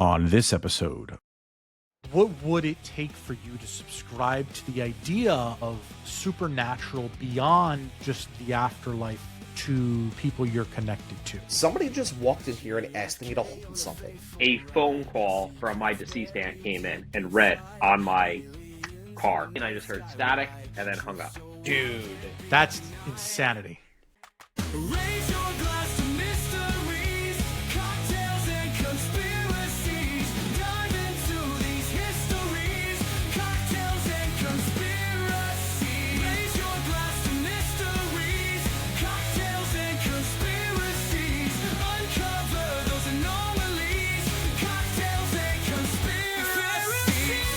On this episode, what would it take for you to subscribe to the idea of supernatural beyond just the afterlife to people you're connected to? Somebody just walked in here and asked me to hold something. A phone call from my deceased aunt came in and read on my car. And I just heard static and then hung up. Dude, that's insanity. Raise your glass to mysteries, cocktails and conspiracies. Dive into these histories, cocktails and conspiracies. Raise your glass to mysteries, cocktails and conspiracies. Uncover those anomalies, cocktails and conspiracies.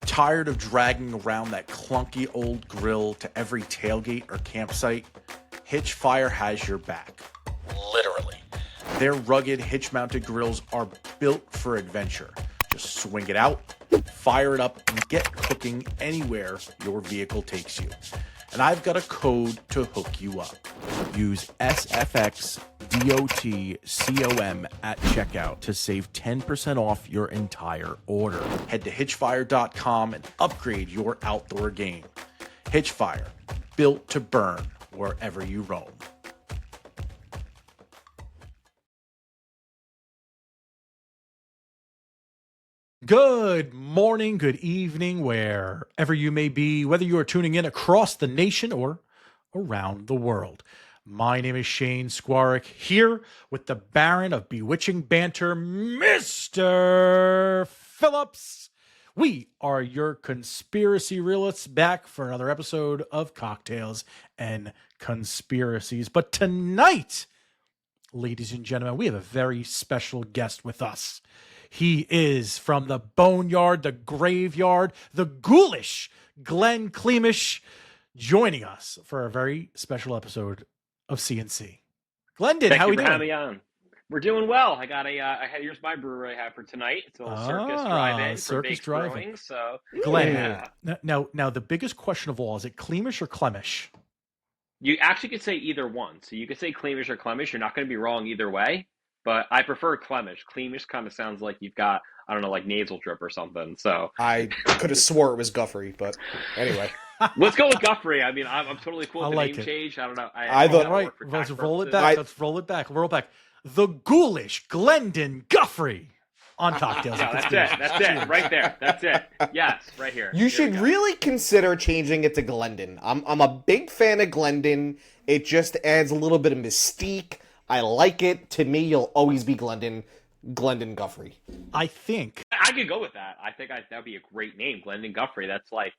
Tired of dragging around that clunky old grill to every tailgate or campsite? Hitchfire has your back. Literally. Their rugged hitch-mounted grills are built for adventure. Just swing it out, fire it up, and get cooking anywhere your vehicle takes you. And I've got a code to hook you up. Use SFXDOTCOM at checkout to save 10% off your entire order. Head to hitchfire.com and upgrade your outdoor game. Hitchfire, built to burn wherever you roam. Good morning, good evening, wherever you may be, whether you are tuning in across the nation or around the world. My name is Shane Skwarek, here with the Baron of Bewitching Banter, Mr. Phillips. We are your conspiracy realists, back for another episode of Cocktails and Conspiracies. But tonight, ladies and gentlemen, we have a very special guest with us. He is from the boneyard, the graveyard, the ghoulish Glenn Kliemisch, joining us for a very special episode of CNC. Glendon, how are we doing? Thank you for having me on. We're doing well. I got here's my brewery I have for tonight. It's a little circus drive-in for baked brewing. So, Glenn, now the biggest question of all, is it Kliemisch or Klemisch? you actually could say either one. So you could say Kliemisch or Klemisch. You're not going to be wrong either way. But I prefer Kliemisch. Kliemisch kind of sounds like you've got, I don't know, like nasal drip or something. So I could have swore it was Guffrey, but anyway. let's go with Guffrey. I mean, I'm totally cool with the like name it. change. I don't know. I thought- Right, let's roll it back. Let's roll it back. Roll back. The ghoulish Glendon Guffrey on Cocktails. Yeah, that's it. That's it. Right there. That's it. Yes, right here. You Here should we go. really consider changing it to Glendon. I'm a big fan of Glendon. It just adds a little bit of mystique. I like it. To me, you'll always be Glendon Guffrey. I think I could go with that. I think that would be a great name, Glendon Guffrey. That's like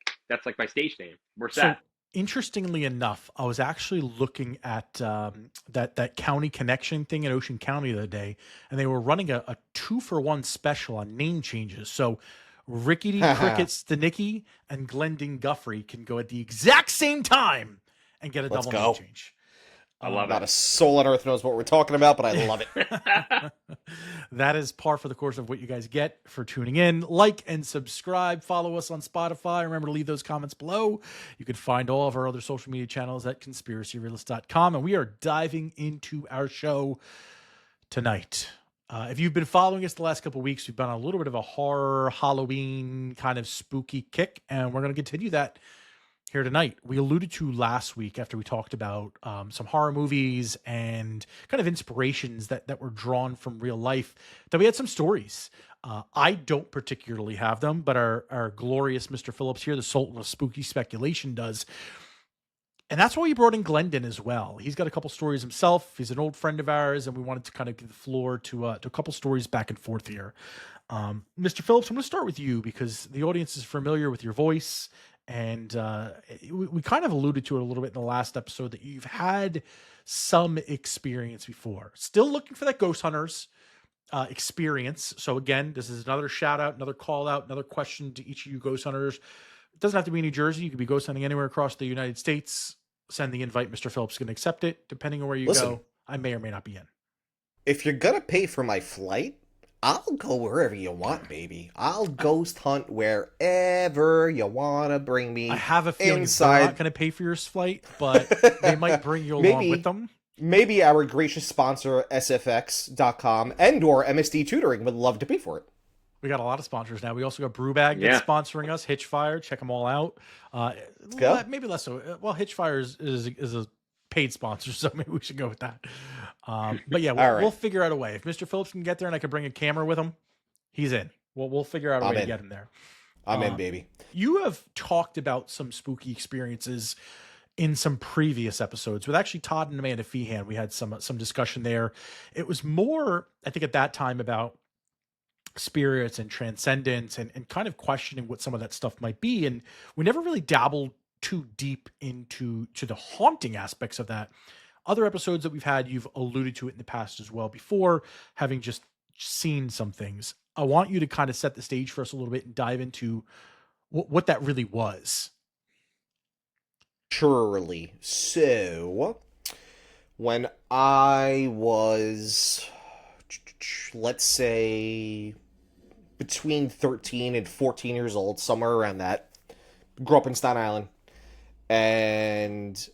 my stage name. We're set. so. Interestingly enough, I was actually looking at that county connection thing in Ocean County the other day, and they were running a 2-for-1 special on name changes. So Rickety Cricket Stanicki and Glendon Guffrey can go at the exact same time and get a Let's double go. name change. I love Not it. a soul on earth knows what we're talking about, but I love it. That is par for the course of what you guys get for tuning in. Like and subscribe. Follow us on Spotify. Remember to leave those comments below. You can find all of our other social media channels at conspiracyrealist.com. And we are diving into our show tonight. If you've been following us the last couple of weeks, we've been on a little bit of a horror, Halloween kind of spooky kick, and we're going to continue that here tonight. We alluded to last week after we talked about some horror movies and kind of inspirations that were drawn from real life, that we had some stories. I don't particularly have them, but our glorious Mr. Phillips here, the Sultan of Spooky Speculation, does. And that's why we brought in Glendon as well. He's got a couple stories himself. He's an old friend of ours, and we wanted to kind of give the floor to a couple stories back and forth here. Mr. Phillips, I'm going to start with you because the audience is familiar with your voice. And we kind of alluded to it a little bit in the last episode that you've had some experience before. Still looking for that Ghost Hunters experience. So again, this is another shout out, another call out, another question to each of you Ghost Hunters. It doesn't have to be New Jersey. You could be ghost hunting anywhere across the United States. Send the invite. Mr. Phillips can accept it. Depending on where you go, I may or may not be in. If you're going to pay for my flight, I'll go wherever you want, baby. I'll ghost hunt wherever you want to bring me. I have a feeling they're not going to pay for your flight, but they might bring you along with them. Maybe our gracious sponsor, sfx.com and or MSD Tutoring would love to pay for it. We got a lot of sponsors now. We also got Brewbag that's sponsoring us. Hitchfire, check them all out. Let's go. Maybe less so. Well, Hitchfire is a paid sponsor, so maybe we should go with that. But yeah, we'll figure out a way. If Mr. Phillips can get there and I can bring a camera with him, he's in. We'll figure out a way to get him there. I'm in, baby. You have talked about some spooky experiences in some previous episodes with actually Todd and Amanda Feehan. We had some discussion there. It was more, I think, at that time about spirits and transcendence and kind of questioning what some of that stuff might be. And we never really dabbled too deep into the haunting aspects of that. Other episodes that we've had, you've alluded to it in the past as well before, having just seen some things. I want you to kind of set the stage for us a little bit and dive into what that really was. Surely. So, when I was, let's say, between 13 and 14 years old, somewhere around that, grew up in Staten Island, and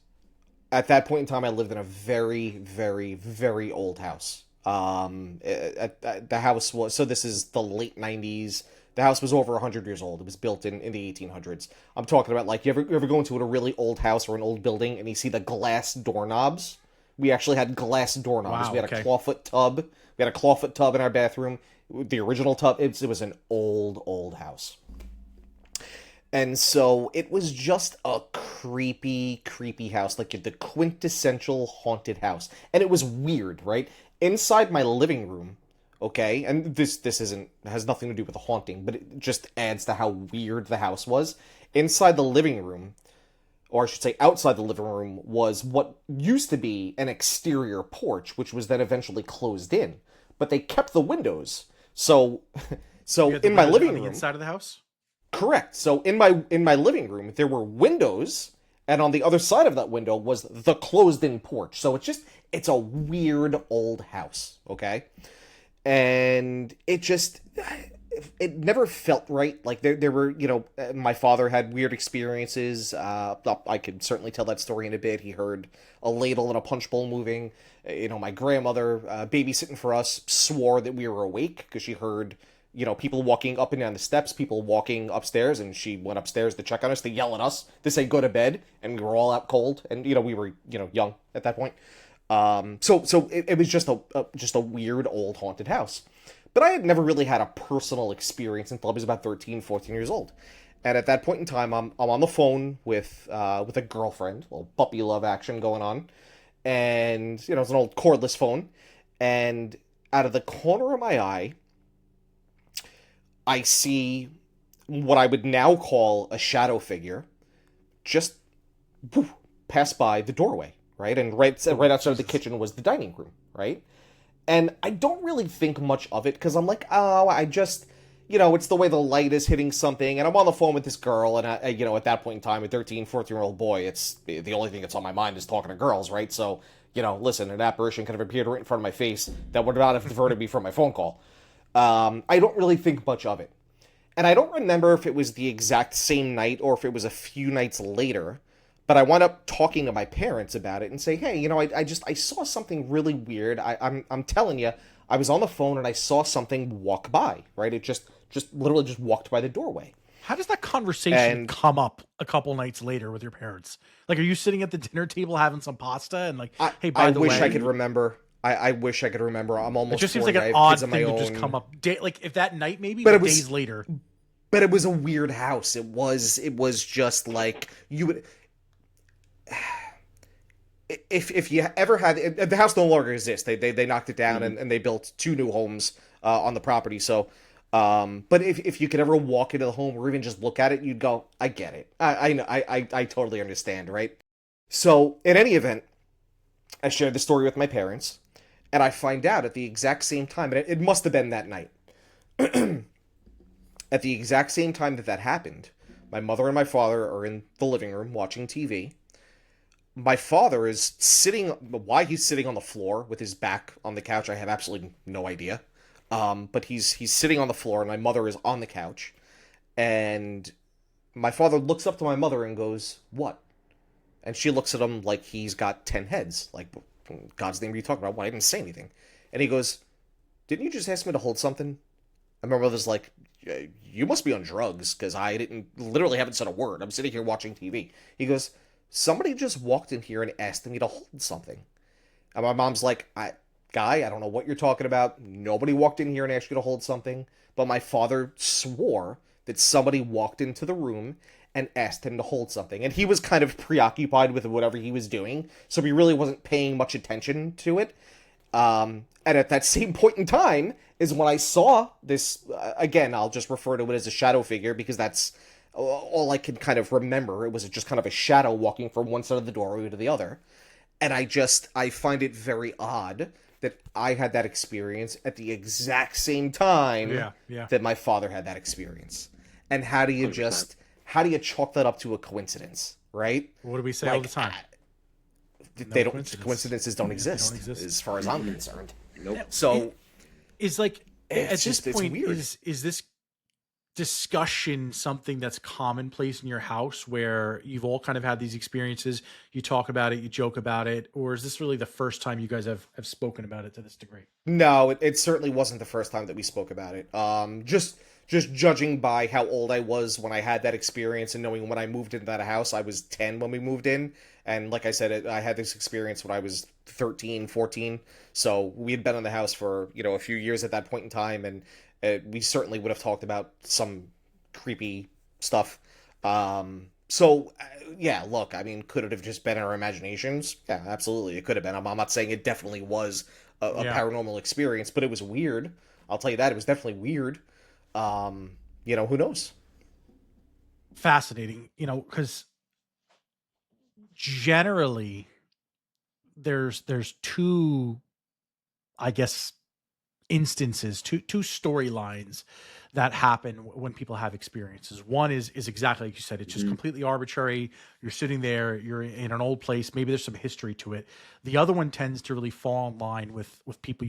at that point in time, I lived in a very, very, very old house. The house was, so this is the late 90s. The house was over 100 years old. It was built in the 1800s. I'm talking about, like, you ever go into a really old house or an old building and you see the glass doorknobs? We actually had glass doorknobs. Wow, we had a clawfoot tub. We had a clawfoot tub in our bathroom. The original tub. It was an old house. And so it was just a creepy house, like the quintessential haunted house. And it was weird, right? Inside my living room, okay, and this has nothing to do with the haunting, but it just adds to how weird the house was. Inside the living room, or I should say outside the living room, was what used to be an exterior porch, which was then eventually closed in. But they kept the windows. So in my living room, inside of the house? Correct. So in my living room, there were windows, and on the other side of that window was the closed-in porch. So it's a weird old house, okay? And it never felt right. Like there were, my father had weird experiences. I could certainly tell that story in a bit. He heard a ladle and a punch bowl moving. My grandmother, babysitting for us, swore that we were awake because she heard, people walking up and down the steps, people walking upstairs, and she went upstairs to check on us, to yell at us, to say go to bed, and we were all out cold, and we were young at that point. So it was just a weird old haunted house. But I had never really had a personal experience until I was about 13, 14 years old. And at that point in time, I'm on the phone with a girlfriend, a little puppy love action going on. And, it's an old cordless phone. And out of the corner of my eye, I see what I would now call a shadow figure just pass by the doorway, right? And right outside the kitchen was the dining room, right? And I don't really think much of it because I'm like, oh, I just, it's the way the light is hitting something. And I'm on the phone with this girl. And, at that point in time, a 13, 14-year-old boy, it's the only thing that's on my mind is talking to girls, right? So, listen, an apparition could have appeared right in front of my face that would not have diverted me from my phone call. I don't really think much of it. And I don't remember if it was the exact same night or if it was a few nights later. But I wound up talking to my parents about it and say, hey, I saw something really weird. I'm telling you, I was on the phone and I saw something walk by, right? It just literally just walked by the doorway. How does that conversation come up a couple nights later with your parents? Like, are you sitting at the dinner table having some pasta and like, hey, by the way, I wish I could remember. I wish I could remember. I'm almost. It just seems like an odd thing to just come up. Like if that night maybe, but days later. But it was a weird house. It was just like you would. If you ever had the house no longer exists, they knocked it down and they built 2 new homes on the property. So, but if you could ever walk into the home or even just look at it, you'd go, I get it. I know. I totally understand, right? So in any event, I shared the story with my parents, and I find out at the exact same time, and it must have been that night. At the exact same time that happened, my mother and my father are in the living room watching TV. My father is sitting, why he's sitting on the floor with his back on the couch, I have absolutely no idea. But he's sitting on the floor, and my mother is on the couch, and my father looks up to my mother and goes, "What?" And she looks at him like he's got 10 heads. Like, in God's name, what are you talking about? Why I didn't say anything? And he goes, "Didn't you just ask me to hold something?" And my mother's like, "You must be on drugs, because I literally haven't said a word. I'm sitting here watching TV." He goes, "Somebody just walked in here and asked me to hold something." And my mom's like, "Guy, I don't know what you're talking about. Nobody walked in here and asked you to hold something." But my father swore that somebody walked into the room and asked him to hold something. And he was kind of preoccupied with whatever he was doing, so he really wasn't paying much attention to it. And at that same point in time is when I saw this, again, I'll just refer to it as a shadow figure, because that's all I can kind of remember. It was just kind of a shadow walking from one side of the doorway to the other. And I find it very odd that I had that experience at the exact same time that my father had that experience. And how do you 100%. how do you chalk that up to a coincidence, right? What do we say all the time? They don't coincidence. Coincidences don't They exist, don't exist. as far as I'm concerned. Nope. So Is like at It's this just- it's point, weird. is this discussion something that's commonplace in your house, where you've all kind of had these experiences, you talk about it, you joke about it, or is this really the first time you guys have spoken about it to this degree? no, it certainly wasn't the first time that we spoke about it. Just judging by how old I was when I had that experience, and knowing when I moved into that house, I was 10 when we moved in. And like I said, I had this experience when I was 13, 14. So we had been in the house for, a few years at that point in time. And we certainly would have talked about some creepy stuff. Yeah, look, I mean, could it have just been our imaginations? Yeah, absolutely. It could have been. I'm not saying it definitely was a Yeah. paranormal experience, but it was weird. I'll tell you that. It was definitely weird. Who knows? Fascinating, because generally there's two, I guess, instances, two storylines that happen when people have experiences. One is exactly like you said, it's just completely arbitrary. You're sitting there, you're in an old place, maybe there's some history to it. The other one tends to really fall in line with people,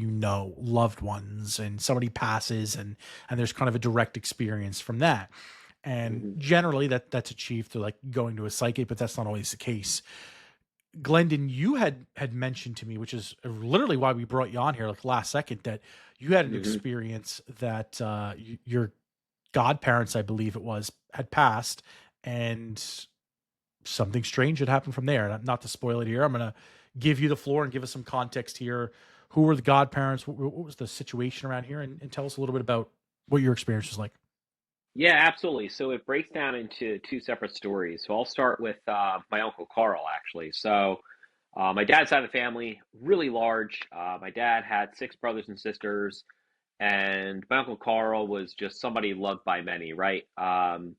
loved ones, and somebody passes, and there's kind of a direct experience from that. And generally that's achieved through like going to a psychic, but that's not always the case. Glendon, you had mentioned to me, which is literally why we brought you on here, like last second, that you had an experience that your godparents, I believe it was, had passed, and something strange had happened from there. Not to spoil it here, I'm going to give you the floor and give us some context here. Who were the godparents? What was the situation around here? And tell us a little bit about what your experience was like. Yeah, absolutely. So it breaks down into two separate stories. So I'll start with my uncle Carl, actually. So my dad's side of the family, really large. My dad had 6 brothers and sisters, and my uncle Carl was just somebody loved by many, right? And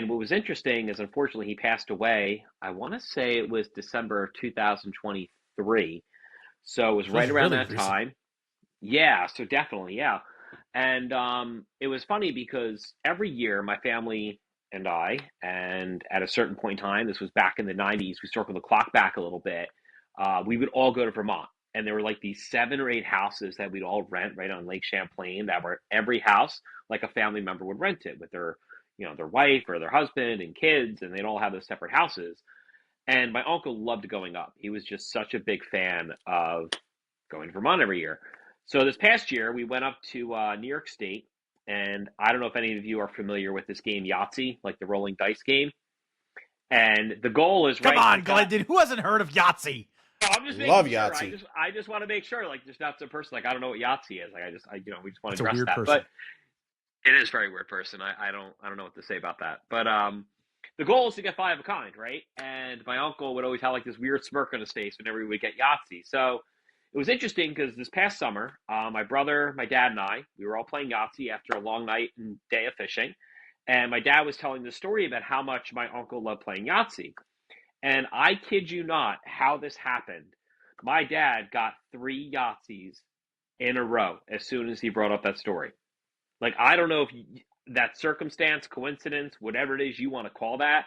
what was interesting is, unfortunately, he passed away. I want to say it was December 2023. So it was right around really that recent. time. Yeah, so definitely, yeah. And it was funny because every year my family and I, and at a certain point in time, this was back in the 90s, we circled the clock back a little bit, we would all go to Vermont. And there were like these 7 or 8 houses that we'd all rent right on Lake Champlain, that were every house, like a family member would rent it with their wife or their husband and kids, and they'd all have those separate houses. And my uncle loved going up. He was just such a big fan of going to Vermont every year. So this past year, we went up to New York State, and I don't know if any of you are familiar with this game Yahtzee, like the rolling dice game. And the goal is Come right. on, Glendon, who hasn't heard of Yahtzee? I'm just making Love sure. Yahtzee. I just want to make sure, like, there's not some person like I don't know what Yahtzee is. Like, we just want It's to a address weird that. person. But it is a very weird person. I don't know what to say about that. But the goal is to get 5 of a kind, right? And my uncle would always have like this weird smirk on his face whenever we would get Yahtzee. So it was interesting because this past summer, my brother, my dad, and I, we were all playing Yahtzee after a long night and day of fishing. And my dad was telling the story about how much my uncle loved playing Yahtzee. And I kid you not, how this happened. My dad got 3 Yahtzees in a row as soon as he brought up that story. Like, I don't know if that circumstance, coincidence, whatever it is you want to call that,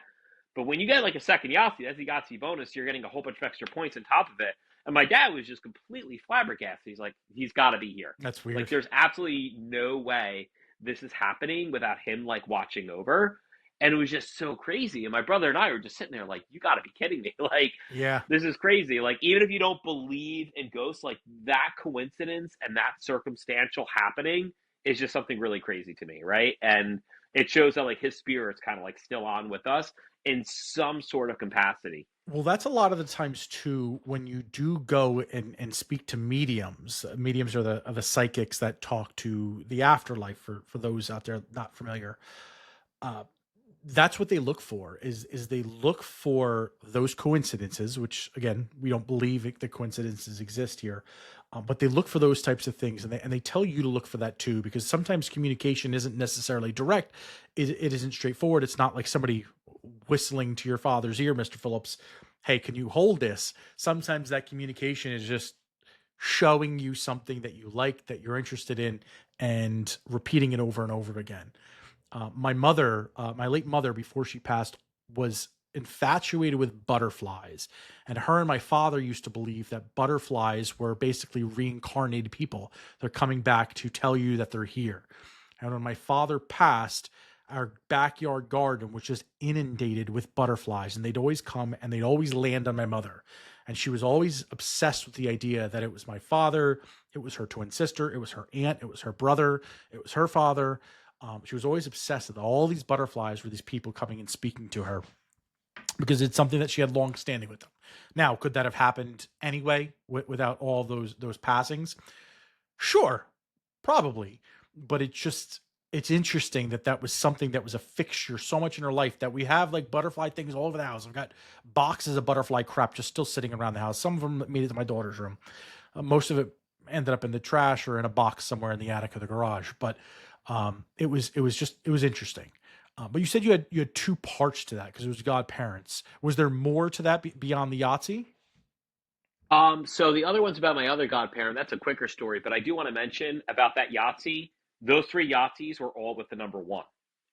but when you get like a second Yahtzee, that's a Yahtzee bonus. You're getting a whole bunch of extra points on top of it. And my dad was just completely flabbergasted. He's like, he's got to be here. That's weird. Like, there's absolutely no way this is happening without him like watching over. And it was just so crazy. And my brother and I were just sitting there like, you got to be kidding me. Like, Yeah. this is crazy. Like, even if you don't believe in ghosts, like that coincidence and that circumstantial happening is just something really crazy to me, right? And it shows that like his spirit's kind of like still on with us in some sort of capacity. Well, that's a lot of the times too, when you do go and speak to mediums. Mediums are the psychics that talk to the afterlife, for those out there not familiar. Uh, that's what they look for, is they look for those coincidences, which again, we don't believe the coincidences exist here. But they look for those types of things, and they tell you to look for that too, because sometimes communication isn't necessarily direct. It isn't straightforward. It's not like somebody whistling to your father's ear, Mr. Phillips, hey, can you hold this? Sometimes that communication is just showing you something that you like, that you're interested in, and repeating it over and over again. My mother, my late mother, before she passed, was infatuated with butterflies. And her and my father used to believe that butterflies were basically reincarnated people. They're coming back to tell you that they're here. And when my father passed, our backyard garden was just inundated with butterflies, and they'd always come and they'd always land on my mother. And she was always obsessed with the idea that it was my father, it was her twin sister, it was her aunt, it was her brother, it was her father. She was always obsessed with all these butterflies were these people coming and speaking to her, because it's something that she had long standing with them. Now, could that have happened anyway without all those passings? Sure, probably. But it's interesting that was something that was a fixture so much in her life, that we have like butterfly things all over the house. I've got boxes of butterfly crap just still sitting around the house. Some of them made it to my daughter's room. Most of it ended up in the trash or in a box somewhere in the attic of the garage. But it was interesting. But you said you had two parts to that, because it was godparents. Was there more to that beyond the Yahtzee? So the other one's about my other godparent. That's a quicker story, but I do want to mention about that Yahtzee. Those 3 Yahtzees were all with the number 1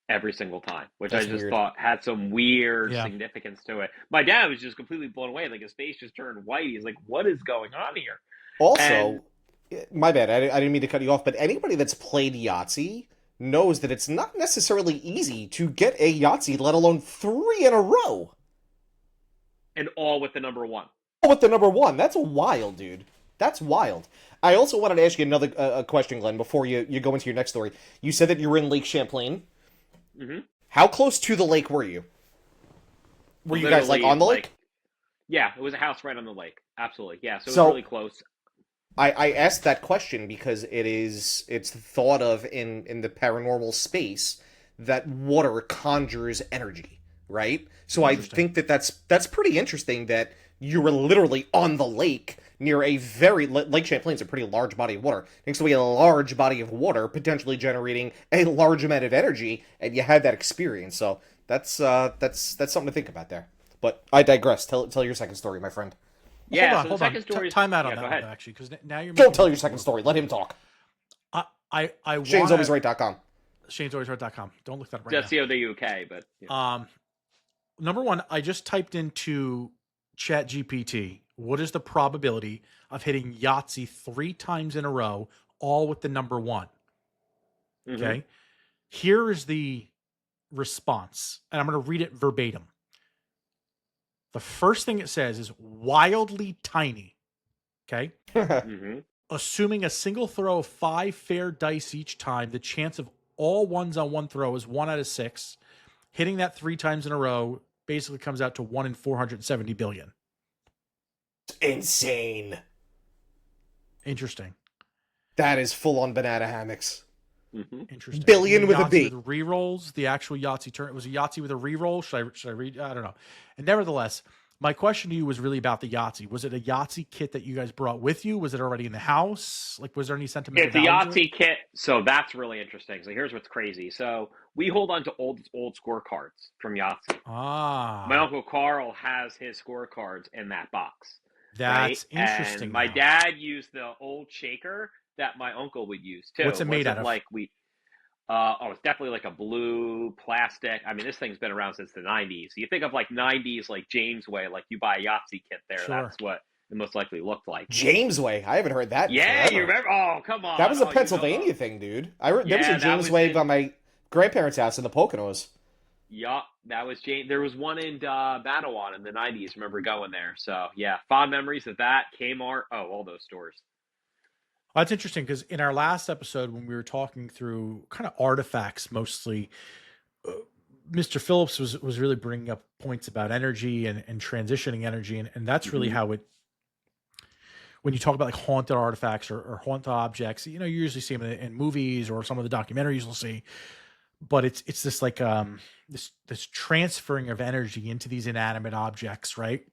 every single time, which That's I just weird. thought had some weird Yeah. significance to it. My dad was just completely blown away. Like, his face just turned white. He's like, what is going on here? Also, my bad, I didn't mean to cut you off, but anybody that's played Yahtzee knows that it's not necessarily easy to get a Yahtzee, let alone 3 in a row. And all with the number 1. With the number 1, that's wild, dude. That's wild. I also wanted to ask you another question, Glenn, before you go into your next story. You said that you were in Lake Champlain. Mm-hmm. How close to the lake were you? Were you guys, like, on the lake? Yeah, it was a house right on the lake. Absolutely. Yeah, so it was So- really close. I asked that question because it's thought of in the paranormal space that water conjures energy, right? So I think that's pretty interesting that you were literally on the lake near a Lake Champlain's a pretty large body of water, next to a large body of water, potentially generating a large amount of energy, and you had that experience. So that's something to think about there. But I digress. Tell your second story, my friend. Yeah, hold on. second story. Time out on Yeah, that go one, ahead. actually, because now you're Don't tell your second story. Let him talk. I Shane's always right.com. Shane'sAlwaysRight.com. Don't look that up right Just the UK, but now. Number one, I just typed into Chat GPT, what is the probability of hitting Yahtzee 3 times in a row, all with the number 1? Mhm. Okay. Here is the response, and I'm going to read it verbatim. The first thing it says is wildly tiny. Okay. Mhm. Assuming a single throw of 5 fair dice each time, the chance of all ones on one throw is 1 out of 6. Hitting that 3 times in a row basically comes out to 1 in 470 billion. Insane. Interesting. That is full on banana hammocks. Mhm. Interesting. Billion The with a Yahtzee B. With rerolls, the actual Yahtzee turn. It was a Yahtzee with a reroll. Should I read? I don't know. And nevertheless, my question to you was really about the Yahtzee. Was it a Yahtzee kit that you guys brought with you? Was it already in the house? Like, was there any sentimental It's a value to it? Yahtzee kit, so that's really interesting. So here's what's crazy. So we hold on to old scorecards from Yahtzee. Ah, My uncle Carl has his scorecards in that box. that's right? interesting. And my now. dad used the old shaker that my uncle would use too. What's it made out of? Like it's definitely like a blue plastic. I mean, this thing's been around since the 90s. You think of like 90s, like James Way, like you buy a Yahtzee kit there. Sure. That's what it most likely looked like. Jamesway. I haven't heard that. Yeah, forever. you remember? Oh, come on. That was a Oh, Pennsylvania thing, dude. There was Yeah, a that was Jamesway in- by my grandparents' house in the Poconos. Yeah, that was James. There was one in Mattawan in the 90s. Remember going there? So yeah, fond memories of that. Kmart. Oh, all those stores. Well, that's interesting because in our last episode, when we were talking through kind of artifacts, mostly, Mr. Phillips was really bringing up points about energy and transitioning energy, and that's really how it. When you talk about like haunted artifacts or haunted objects, you usually see them in movies or some of the documentaries you'll see, but it's this like this transferring of energy into these inanimate objects, right?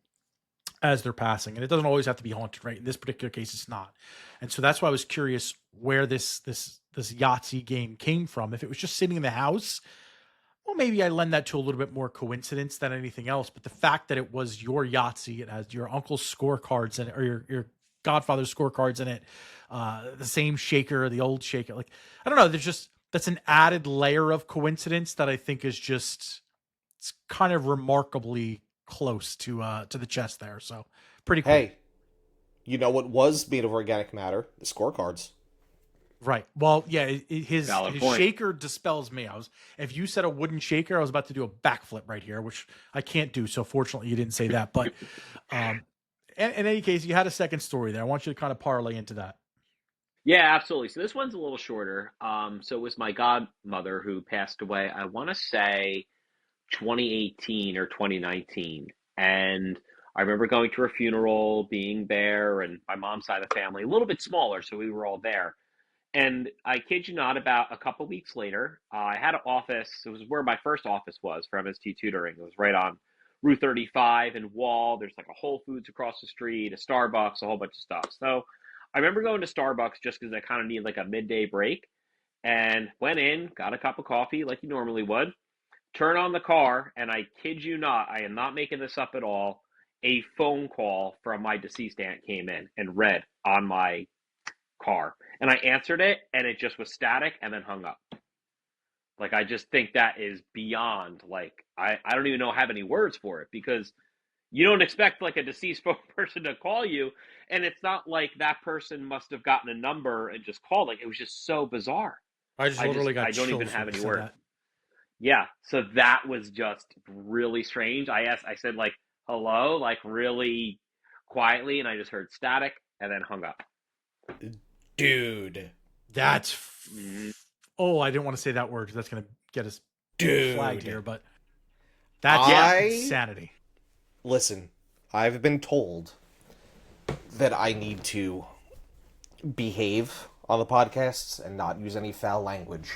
As they're passing, and it doesn't always have to be haunted, right? In this particular case, it's not, and so that's why I was curious where this Yahtzee game came from. If it was just sitting in the house, well, maybe I lend that to a little bit more coincidence than anything else. But the fact that it was your Yahtzee, it has your uncle's scorecards in it, or your godfather's scorecards in it, the same shaker, the old shaker, like I don't know. That's an added layer of coincidence that I think is it's kind of remarkably close to the chest there. So pretty cool. Hey, you know what was made of organic matter? The scorecards. Right. Well, yeah, his point. shaker dispels me. If you said a wooden shaker, I was about to do a backflip right here, which I can't do. So fortunately you didn't say that, but in any case, you had a second story there. I want you to kind of parlay into that. Yeah, absolutely. So this one's a little shorter. So it was my godmother who passed away. I want to say 2018 or 2019, and I remember going to her funeral, being there, and my mom's side of the family, a little bit smaller, so we were all there. And I kid you not, about a couple weeks later, I had an office. It was where my first office was for MST tutoring. It was right on Route 35 and Wall. There's like a Whole Foods across the street, a Starbucks, a whole bunch of stuff. So I remember going to Starbucks just because I kind of needed like a midday break, and went in, got a cup of coffee like you normally would, turn on the car, and I kid you not, I am not making this up at all, a phone call from my deceased aunt came in and read on my car. And I answered it, and it just was static and then hung up. Like, I just think that is beyond, like, I don't even know have any words for it, because you don't expect like a deceased person to call you, and it's not like that person must have gotten a number and just called. Like, it was just so bizarre. I literally got I don't even chills have when any you said words. that. Yeah, so that was just really strange. I said like hello, like really quietly, and I just heard static and then hung up. Dude. That's Mhm. oh, I didn't want to say that word because that's going to get us Dude. flagged here, but that's insanity. Listen, I've been told that I need to behave on the podcasts and not use any foul language.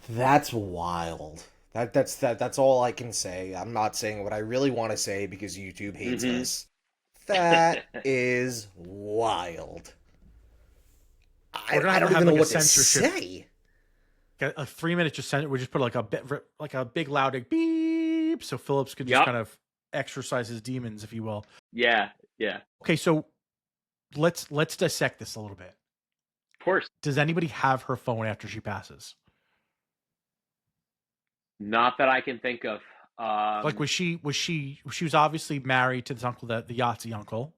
That's wild. That's all I can say. I'm not saying what I really want to say because YouTube hates us. That is wild. I We're gonna don't have even know like a what to censorship. say. A 3 minute just send it. We just put like a big loud like, beep, so Phillips could just Yep. kind of exercise his demons, if you will. Yeah. Okay, so let's dissect this a little bit. Of course. Does anybody have her phone after she passes? Not that I can think of. Like she was obviously married to this uncle, the Yahtzee uncle.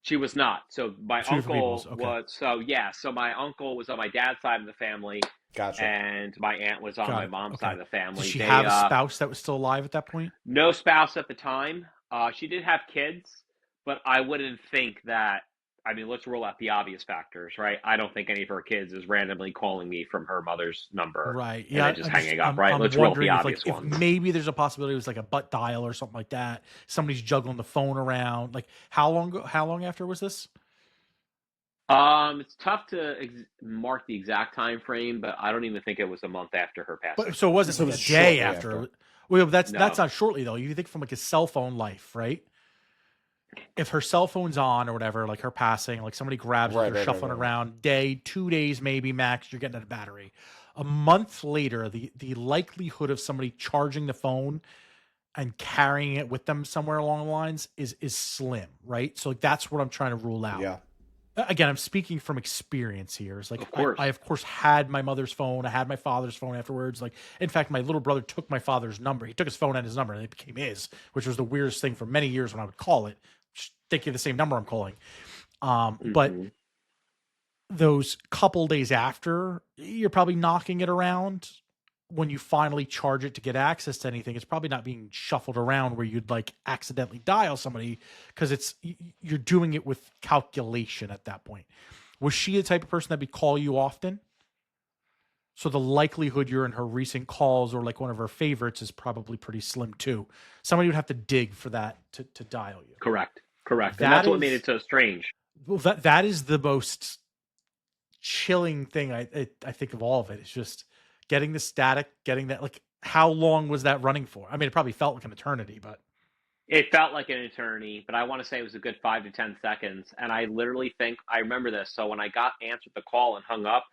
She was not. So my Two different uncle peoples, okay. was. So yeah. So my uncle was on my dad's side of the family, Gotcha. and my aunt was on Got my it. mom's Okay. side of the family. Did she They, have a spouse that was still alive at that point? No spouse at the time. She did have kids, but I wouldn't think that. I mean, let's rule out the obvious factors, right? I don't think any of her kids is randomly calling me from her mother's number, Right. and Yeah. then just hanging up, right? Let's rule out the obvious if ones. maybe there's a possibility it was like a butt dial or something like that. Somebody's juggling the phone around. Like how long after was this? It's tough to mark the exact time frame, but I don't even think it was a month after her passing. But so it wasn't So it like was a day shortly after. after. Well, that's No. not shortly though. You think from like a cell phone life, right? If her cell phone's on or whatever, like her passing, like somebody grabs it, Right, they're right, shuffling right. around, day, 2 days maybe max, you're getting out of battery. A month later, the likelihood of somebody charging the phone and carrying it with them somewhere along the lines is slim, right? So like that's what I'm trying to rule out. Yeah. Again, I'm speaking from experience here. It's like Of course. I of course had my mother's phone. I had my father's phone afterwards. Like, in fact, my little brother took my father's number. He took his phone and his number, and it became his, which was the weirdest thing for many years when I would call it. think of the same number I'm calling. But Mhm. those couple days after, you're probably knocking it around. When you finally charge it to get access to anything, it's probably not being shuffled around where you'd like accidentally dial somebody, because you're doing it with calculation at that point. Was she the type of person that would call you often? So the likelihood you're in her recent calls or like one of her favorites is probably pretty slim too. Somebody would have to dig for that to dial you. Correct. And That that's what made is- it so strange. Well, that is the most chilling thing I think of all of it. It's just getting the static, getting that, like, how long was that running for? I mean, it probably felt like an eternity, but It felt like an eternity, but I want to say it was a good 5 to 10 seconds. And I literally think I remember this. So when I got answered the call and hung up,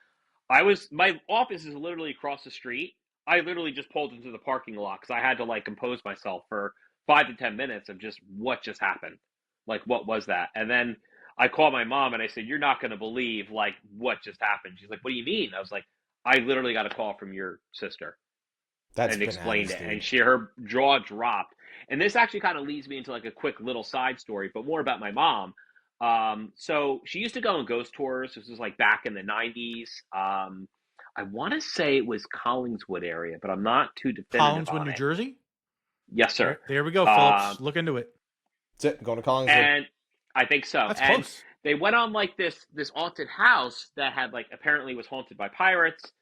my office is literally across the street. I literally just pulled into the parking lot because I had to like compose myself for 5 to 10 minutes of just what just happened. Like, what was that? And then I called my mom and I said, "You're not going to believe like what just happened." She's like, "What do you mean?" I was like, "I literally got a call from your sister." That's And explained bananas, it, dude. and her jaw dropped. And this actually kind of leads me into like a quick little side story, but more about my mom. So she used to go on ghost tours. This was like back in the 90s. I want to say it was Collingswood area, but I'm not too definitive Collingswood, on New it. Jersey? Yes, sir. There we go, Um, folks. Look into it. That's it. Going to Collingswood. and I think so. That's And close. they went on like this haunted house that had like apparently was haunted by pirates.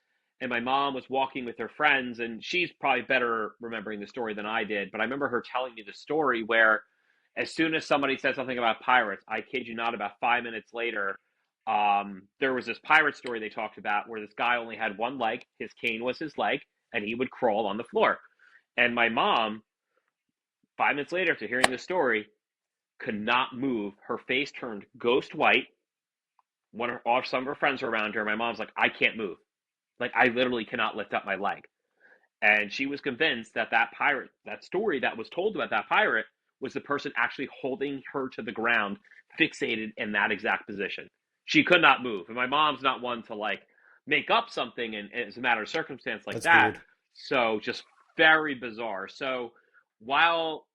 And my mom was walking with her friends, and she's probably better remembering the story than I did. But I remember her telling me the story where, as soon as somebody said something about pirates, I kid you not, about 5 minutes later, there was this pirate story they talked about where this guy only had one leg, his cane was his leg, and he would crawl on the floor. And my mom, 5 minutes later, after hearing this story, could not move. Her face turned ghost white. Some of her friends were around her. My mom's like, "I can't move. Like, I literally cannot lift up my leg." And she was convinced that that story that was told about that pirate, was the person actually holding her to the ground, fixated in that exact position. She could not move. And my mom's not one to like make up something and as a matter of circumstance like That's that. weird. So just very bizarre. So while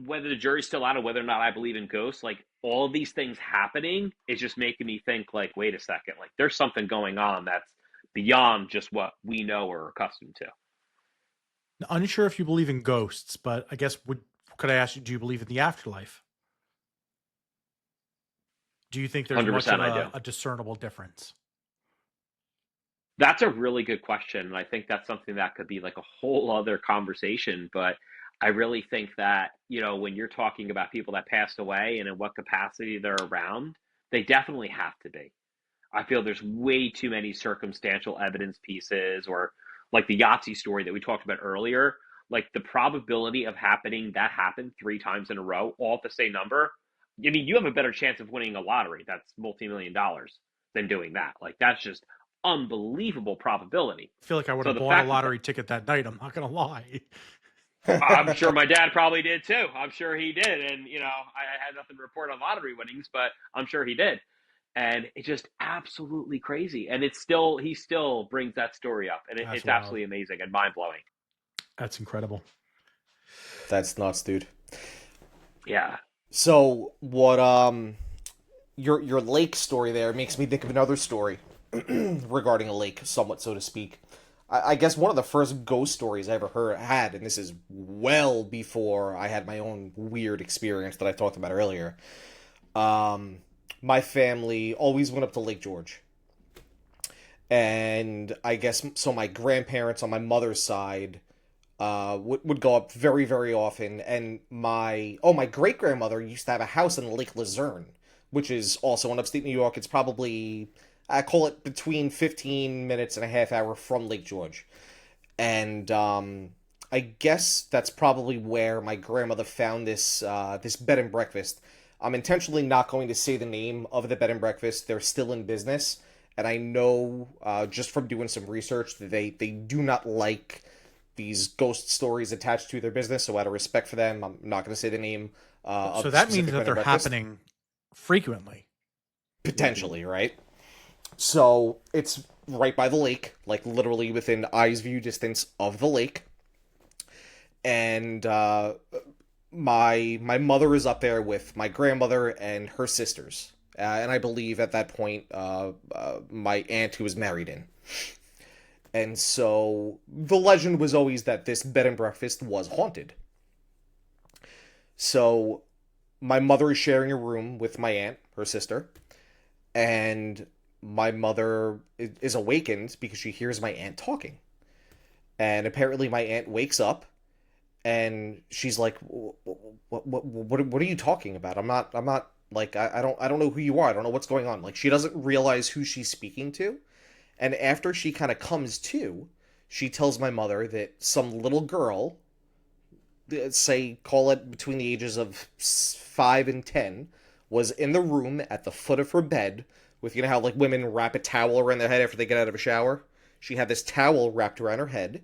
whether the jury's still out of whether or not I believe in ghosts, like all of these things happening is just making me think like, wait a second, like there's something going on that's beyond just what we know or are accustomed to. Unsure if you believe in ghosts, but I guess could I ask you, do you believe in the afterlife? Do you think there's much 100% of I do. a discernible difference? That's a really good question. And I think that's something that could be like a whole other conversation. But I really think that, when you're talking about people that passed away and in what capacity they're around, they definitely have to be. I feel there's way too many circumstantial evidence pieces, or like the Yahtzee story that we talked about earlier, like the probability of that happened 3 times in a row, all at the same number. I mean, you have a better chance of winning a lottery that's multi-million dollars than doing that. Like, that's just unbelievable probability. I feel like I would So have the bought a fact that- lottery ticket that night. I'm not going to lie. I'm sure my dad probably did too. I'm sure he did. And, I had nothing to report on lottery winnings, but I'm sure he did. And it's just absolutely crazy. And he still brings that story up. And That's it's wild. absolutely amazing and mind blowing. That's incredible. That's nuts, dude. Yeah. So what? Your lake story there makes me think of another story regarding a lake, somewhat so to speak. I guess one of the first ghost stories I ever had, and this is well before I had my own weird experience that I talked about earlier. My family always went up to Lake George. And I guess, so my grandparents on my mother's side would go up very, very often. And my great-grandmother used to have a house in Lake Luzerne, which is also in upstate New York. It's probably, I call it between 15 minutes and a half hour from Lake George. And I guess that's probably where my grandmother found this bed and breakfast. I'm intentionally not going to say the name of the bed and breakfast. They're still in business. And I know, just from doing some research, that they do not like these ghost stories attached to their business. So out of respect for them, I'm not going to say the name of So the that means specific that bed they're and breakfast. happening frequently. Potentially, right? So it's right by the lake, like literally within eyes view distance of the lake. And my mother is up there with my grandmother and her sisters, and I believe at that point my aunt who was married in. And so the legend was always that this bed and breakfast was haunted. So my mother is sharing a room with my aunt, her sister, and my mother is awakened because she hears my aunt talking. And apparently my aunt wakes up and she's like, what are you talking about? I'm not like, I don't know who you are. I don't know what's going on. Like, she doesn't realize who she's speaking to. And after she kind of comes to, she tells my mother that some little girl, say, call it between the ages of 5 and 10, was in the room at the foot of her bed with, you know how, like, women wrap a towel around their head after they get out of a shower? She had this towel wrapped around her head,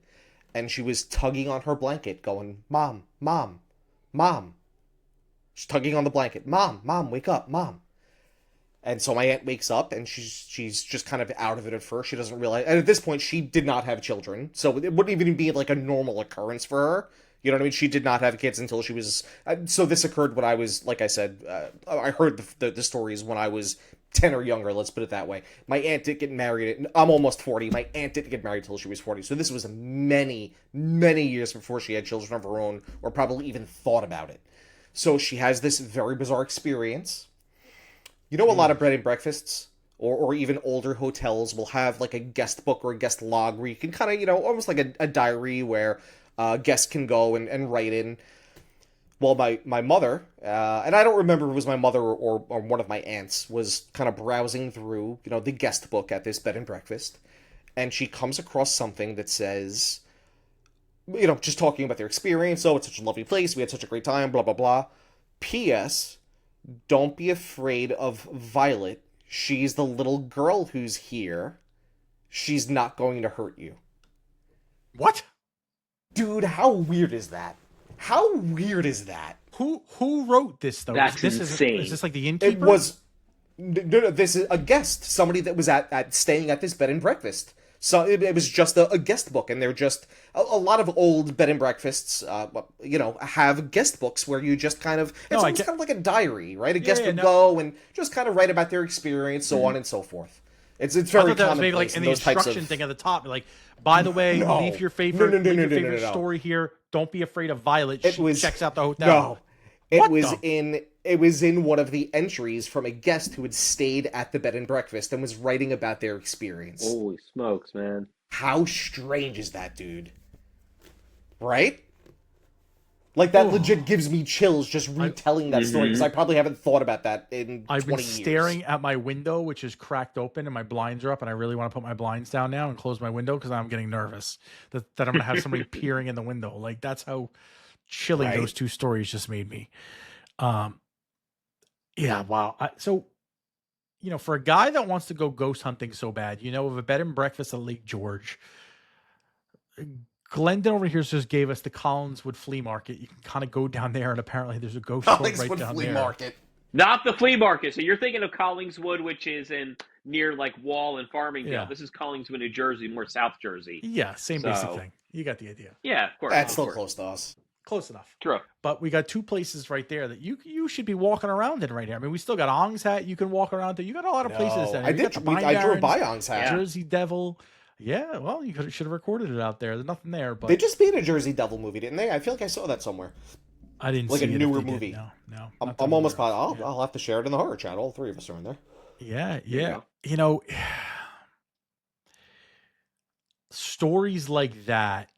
and she was tugging on her blanket, going, Mom, Mom, Mom. She's tugging on the blanket. Mom, Mom, wake up, Mom. And so my aunt wakes up, and she's just kind of out of it at first. She doesn't realize... And at this point, she did not have children, so it wouldn't even be, like, a normal occurrence for her. You know what I mean? She did not have kids until she was... so this occurred when I was, like I said... I heard the stories when I was 10 or younger, let's put it that way. My aunt did get married... I'm almost 40. My aunt didn't get married until she was 40. So this was many, many years before she had children of her own, or probably even thought about it. So she has this very bizarre experience. You know, a lot of bed and breakfasts, or even older hotels, will have like a guest book or a guest log where you can kind of, you know, almost like a diary where guests can go and write in. Well, my mother, and I don't remember if it was my mother or one of my aunts, was kind of browsing through, you know, the guest book at this bed and breakfast, and she comes across something that says, you know, just talking about their experience. Oh, it's such a lovely place. We had such a great time, blah, blah, blah. P.S. Don't be afraid of Violet. She's the little girl who's here. She's not going to hurt you. What? Dude, how weird is that? How weird is that? Who wrote this though? That's this insane. Is this like the innkeeper? It was... No, this is a guest. Somebody that was at staying at this bed and breakfast. So it was just a guest book, and they're just a lot of old bed and breakfasts, you know, have guest books where you just kind of it's almost kind of like a diary, right? A guest would go and just kind of write about their experience, so on and so forth. It's very common. Like in the instruction thing at the top, like, by the way, leave your favorite story here. Don't be afraid of Violet. She checks out the hotel. No, it was in one of the entries from a guest who had stayed at the bed and breakfast and was writing about their experience. Holy smokes, man. How strange is that, dude? Right? Like, that legit gives me chills just retelling that story, because I probably haven't thought about that in 20 years. I've been staring at my window, which is cracked open, and my blinds are up, and I really want to put my blinds down now and close my window because I'm getting nervous that I'm going to have somebody peering in the window. Like, that's how chilling those two stories just made me. Yeah, wow. So, you know, for a guy that wants to go ghost hunting so bad, you know, of a bed and breakfast at Lake George, Glendon over here just gave us the Collinswood Flea Market. You can kind of go down there, and apparently there's a ghost boat right down Flea there. Market. Not the flea market. So you're thinking of Collingswood, which is near like Wall and Farmingdale. Yeah. This is Collingswood, New Jersey, more South Jersey. Yeah, same basic thing. You got the idea. Yeah, of course. That's still close to us. Close enough. True. But we got two places right there that you should be walking around in right here. I mean, we still got Ong's Hat you can walk around to. You got a lot of places. I drove by Ong's Hat. Jersey Devil. Yeah, well, you should have recorded it out there. There's nothing there. But they just made a Jersey Devil movie, didn't they? I feel like I saw that somewhere. I didn't like see a it newer if they movie. Did. No. I'm almost positive. I'll have to share it in the horror chat. All three of us are in there. Yeah. You know, stories like that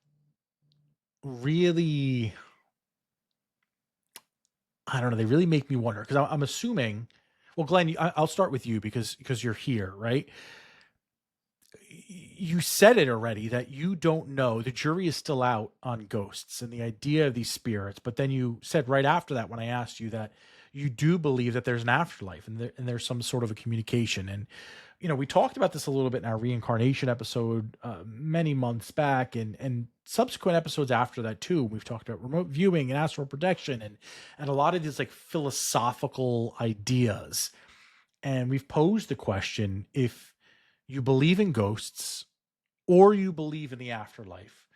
really, I don't know. They really make me wonder, because I'm assuming. Well, Glenn, I'll start with you because you're here, right? You said it already that you don't know. The jury is still out on ghosts and the idea of these spirits. But then you said right after that, when I asked you, that you do believe that there's an afterlife and there's some sort of a communication. And, you know, we talked about this a little bit in our reincarnation episode many months back, and subsequent episodes after that too. We've talked about remote viewing and astral projection and a lot of these like philosophical ideas. And we've posed the question, if you believe in ghosts or you believe in the afterlife,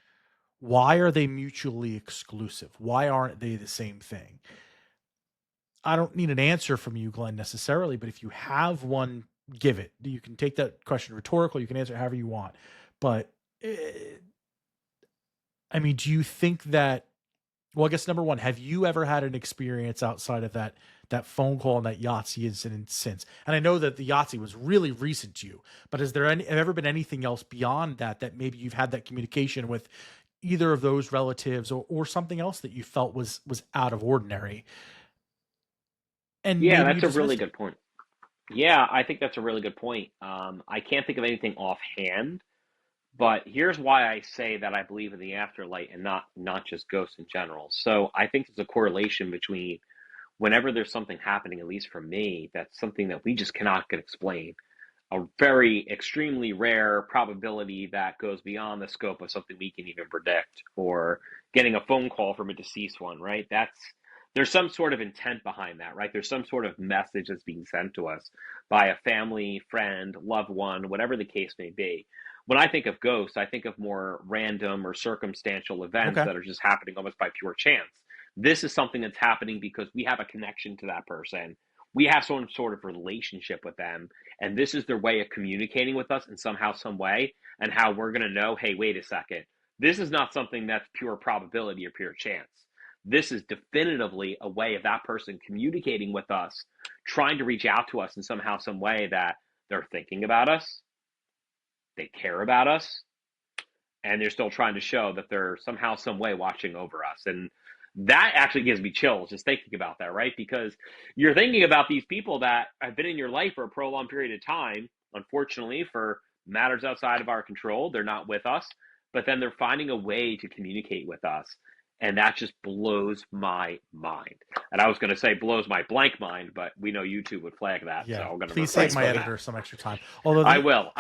Why are they mutually exclusive? Why aren't they the same thing? I don't need an answer from you, Glenn, necessarily, but if you have one, give it. You can take that question rhetorical. You can answer however you want. But I mean, do you think that? Well, I guess number one, have you ever had an experience outside of that phone call and that Yahtzee incident since? And I know that the Yahtzee was really recent to you, but has there ever been anything else beyond that maybe you've had that communication with either of those relatives or something else that you felt was out of ordinary? And Yeah, maybe you that's a really dismissed it. good point. Yeah, I think that's a really good point. I can't think of anything offhand, but here's why I say that I believe in the afterlife and not just ghosts in general. So I think there's a correlation between whenever there's something happening, at least for me, that's something that we just cannot get explained. A very extremely rare probability that goes beyond the scope of something we can even predict, or getting a phone call from a deceased one, right? There's some sort of intent behind that, right? There's some sort of message that's being sent to us by a family, friend, loved one, whatever the case may be. When I think of ghosts, I think of more random or circumstantial events Okay. that are just happening almost by pure chance. This is something that's happening because we have a connection to that person. We have some sort of relationship with them, and this is their way of communicating with us in somehow, some way, and how we're going to know, hey, wait a second. This is not something that's pure probability or pure chance. This is definitively a way of that person communicating with us, trying to reach out to us in somehow, some way that they're thinking about us, they care about us, and they're still trying to show that they're somehow, some way watching over us. And that actually gives me chills just thinking about that, right? Because you're thinking about these people that have been in your life for a prolonged period of time. Unfortunately, for matters outside of our control, they're not with us, but then they're finding a way to communicate with us. And that just blows my mind. And I was going to say blows my blank mind, but we know YouTube would flag that. So Yeah. I'm going to Please refrain save my from that. editor some extra time. Although I will.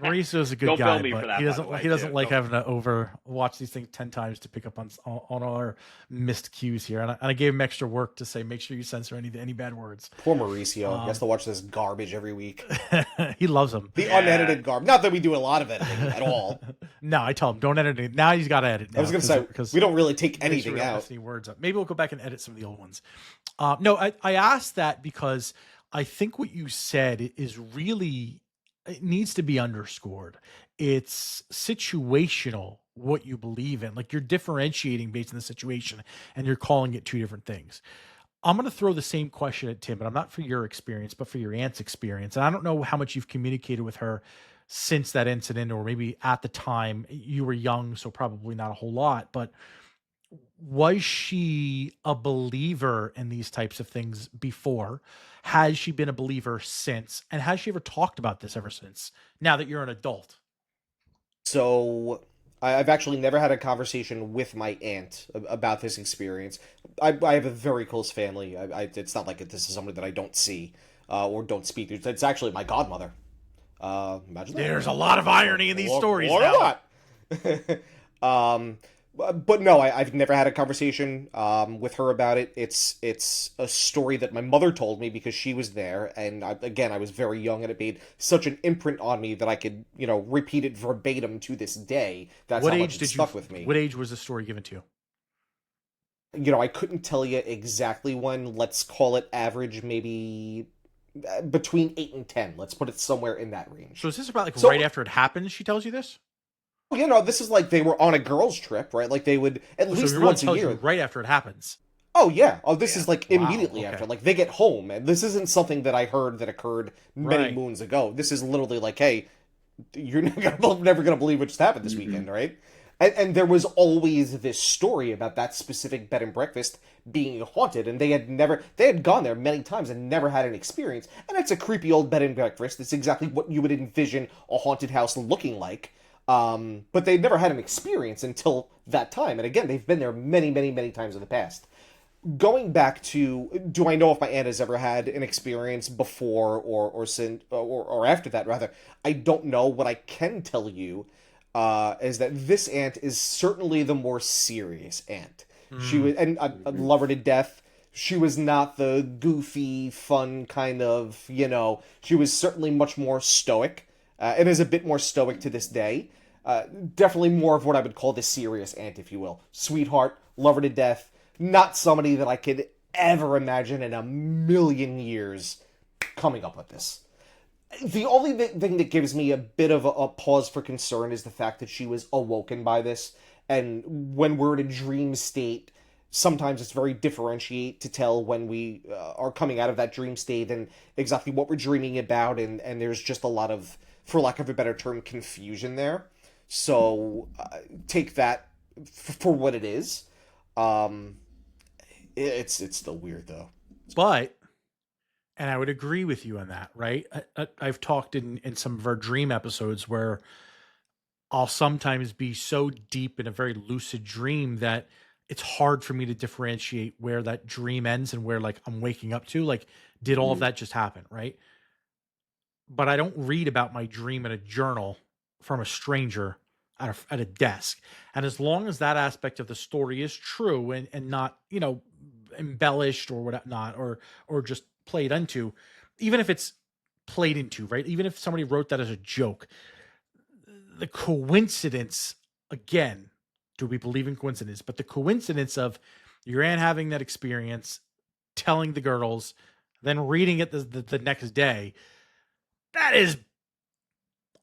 Mauricio's a good Don't guy, bill me but for that, he by doesn't the way, he doesn't too. like Don't- having to over watch these things 10 times to pick up on our missed cues here. And I gave him extra work to say make sure you censor any bad words. Poor Mauricio. He has to watch this garbage every week. He loves them. The Yeah. unedited garbage. Not that we do a lot of editing at all. No, I tell him don't edit it. Now he's got to edit. I was going to say, we don't really take anything out. Any words up. Maybe we'll go back and edit some of the old ones. No, I asked that because I think what you said is really, it needs to be underscored. It's situational what you believe in. Like you're differentiating based on the situation and you're calling it two different things. I'm going to throw the same question at Tim, but I'm not for your experience, but for your aunt's experience. And I don't know how much you've communicated with her since that incident, or maybe at the time you were young, so probably not a whole lot, but was she a believer in these types of things before? Has she been a believer since? And has she ever talked about this ever since, now that you're an adult? So I've actually never had a conversation with my aunt about this experience. I have a very close family. It's not like this is somebody that I don't see or don't speak to. It's actually my godmother. Imagine that. There's a lot of irony in these stories Or now. not. But no, I've never had a conversation with her about it. It's a story that my mother told me because she was there, and I was very young, and it made such an imprint on me that I could, repeat it verbatim to this day. That's What how age much it did stuck with me. What age was the story given to you? I couldn't tell you exactly when. Let's call it average, maybe between 8 and 10. Let's put it somewhere in that range. So is this about So- right after it happened? She tells you this? This is like they were on a girls' trip, right? Like they would at So least your mother once a tells year. you right after it happens. Oh yeah. Oh, this is like Wow, immediately okay. after. Like they get home, and this isn't something that I heard that occurred many Right. moons ago. This is literally like, hey, you're never gonna believe what just happened this weekend, right? And there was always this story about that specific bed and breakfast being haunted, and they had gone there many times and never had an experience. And it's a creepy old bed and breakfast. It's exactly what you would envision a haunted house looking like. But they'd never had an experience until that time. And again, they've been there many, many, many times in the past. Going back to, do I know if my aunt has ever had an experience before or after that, rather? I don't know. What I can tell you is that this aunt is certainly the more serious aunt. She was, and I love her to death. She was not the goofy, fun kind of, she was certainly much more stoic, and is a bit more stoic to this day. Definitely more of what I would call the serious aunt, if you will. Sweetheart, love her to death. Not somebody that I could ever imagine in a million years coming up with this. The only thing that gives me a bit of a pause for concern is the fact that she was awoken by this. And when we're in a dream state, sometimes it's very differentiate to tell when we are coming out of that dream state and exactly what we're dreaming about. And there's just a lot of, for lack of a better term, confusion there. So take that for what it is. It's still weird, though. But, and I would agree with you on that, right? I've talked in some of our dream episodes where I'll sometimes be so deep in a very lucid dream that it's hard for me to differentiate where that dream ends and where like I'm waking up to. Like, did all of that just happen, right? But I don't read about my dream in a journal from a stranger at a desk. And as long as that aspect of the story is true and not, you know, embellished or whatnot, or just played into, even if it's played into, right? Even if somebody wrote that as a joke, the coincidence, again, do we believe in coincidence? But the coincidence of your aunt having that experience, telling the girls, then reading it the next day, that is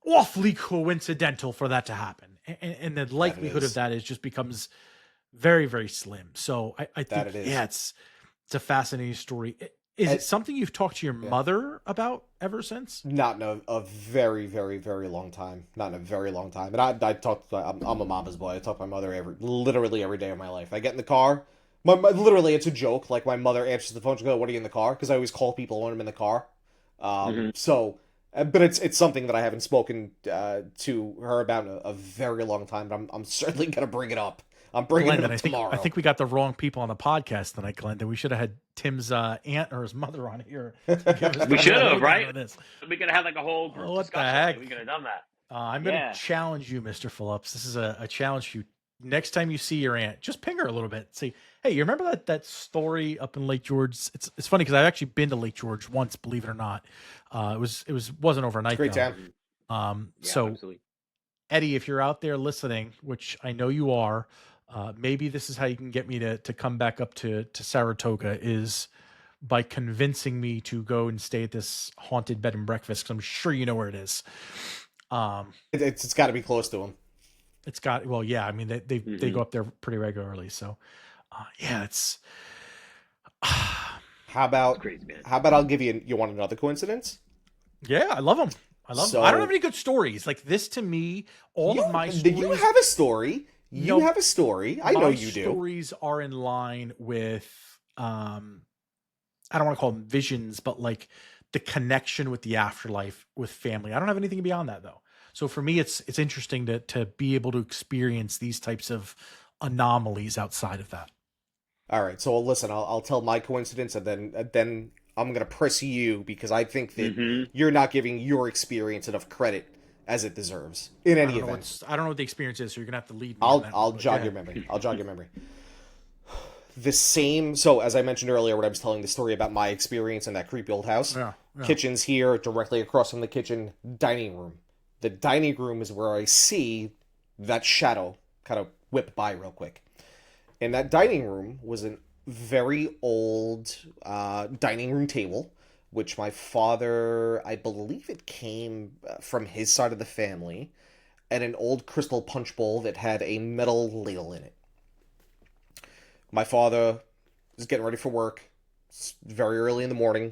awfully coincidental for that to happen. And the likelihood of that is just becomes very, very slim. So I think, yeah, it's a fascinating story. Is it something you've talked to your mother about ever since? Not in a very, very, very long time. Not in a very long time. And I talk. I'm a mama's boy. I talk to my mother literally every day of my life. I get in the car. Literally, it's a joke. Like, my mother answers the phone. She goes, "What are you in the car?" Because I always call people when I'm in the car. So, but it's something that I haven't spoken to her about in a very long time. But I'm certainly gonna bring it up. I'm bringing it up tomorrow. I think we got the wrong people on the podcast tonight, Glendon. We should have had Tim's aunt or his mother on here. We should have, right? We could have had like a whole group what the discussion. heck? We could have done that. I'm going to challenge you, Mr. Phillips. This is a challenge for you. Next time you see your aunt, just ping her a little bit. Say, hey, you remember that story up in Lake George? It's funny because I've actually been to Lake George once, believe it or not. It wasn't overnight. Great though. time. So absolutely. Eddie, if you're out there listening, which I know you are, maybe this is how you can get me to come back up to Saratoga, is by convincing me to go and stay at this haunted bed and breakfast, because I'm sure you know where it is. It's got to be close to him. It's got, well, yeah. I mean, they go up there pretty regularly. So, yeah, it's. How about crazy, man. How about I'll give you? You want another coincidence? Yeah, I love them. I love them. I don't have any good stories like this. To me, all of my stories. You have a story. You have a story. I know you do. Stories are in line with, I don't want to call them visions, but like the connection with the afterlife, with family. I don't have anything beyond that though. So for me, it's interesting to be able to experience these types of anomalies outside of that. All right. So listen, I'll tell my coincidence, and then I'm gonna press you because I think that you're not giving your experience enough credit as it deserves in any event. I don't know what the experience is, so you're gonna have to lead me. I'll jog your memory. I'll jog your memory. The same. So as I mentioned earlier, when I was telling the story about my experience in that creepy old house, kitchen's here, directly across from the kitchen, dining room. The dining room is where I see that shadow kind of whip by real quick. And that dining room was a very old dining room table, which my father, I believe it came from his side of the family, and an old crystal punch bowl that had a metal ladle in it. My father was getting ready for work. It's very early in the morning.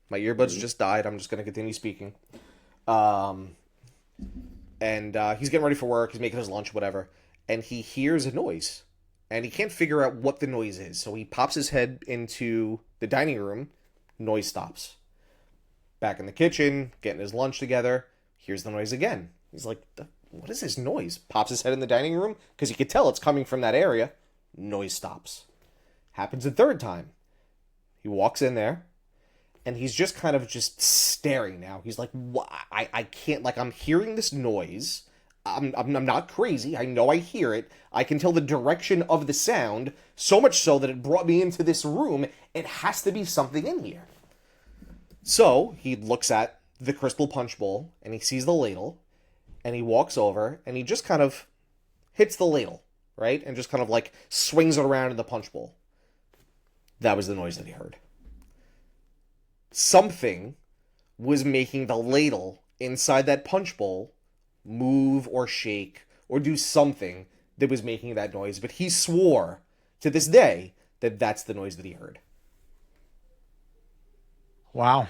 My earbuds just died. I'm just going to continue speaking. And he's getting ready for work. He's making his lunch, whatever. And he hears a noise. And he can't figure out what the noise is. So he pops his head into the dining room. Noise stops. Back in the kitchen, getting his lunch together. Hears the noise again. He's like, what is this noise? Pops his head in the dining room. Because he could tell it's coming from that area. Noise stops. Happens a third time. He walks in there. And he's just kind of just staring now. He's like, I can't, like, I'm hearing this noise. I'm not crazy. I know I hear it. I can tell the direction of the sound, so much so that it brought me into this room. It has to be something in here. So he looks at the crystal punch bowl, and he sees the ladle, and he walks over and he just kind of hits the ladle, right? And just kind of like swings it around in the punch bowl. That was the noise that he heard. Something was making the ladle inside that punch bowl move or shake or do something that was making that noise. But he swore to this day that that's the noise that he heard. Wow.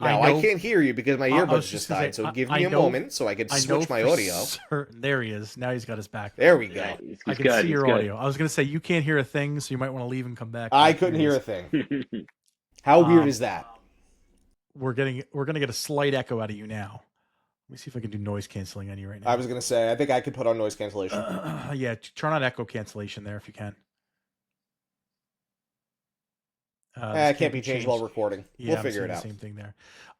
Now, I can't hear you because my earbuds just died, so give me a moment so I could switch my audio. There he is. Now he's got his back. There we go. Yeah, I can see your audio. I was going to say, you can't hear a thing, so you might want to leave and come back. I couldn't hear a thing. How weird is that? We're going to get a slight echo out of you now. Let me see if I can do noise canceling on you right now. I was going to say, I think I could put on noise cancellation. Yeah, turn on echo cancellation there if you can. It can't be changed while recording. Yeah, we'll figure it out. Same thing there.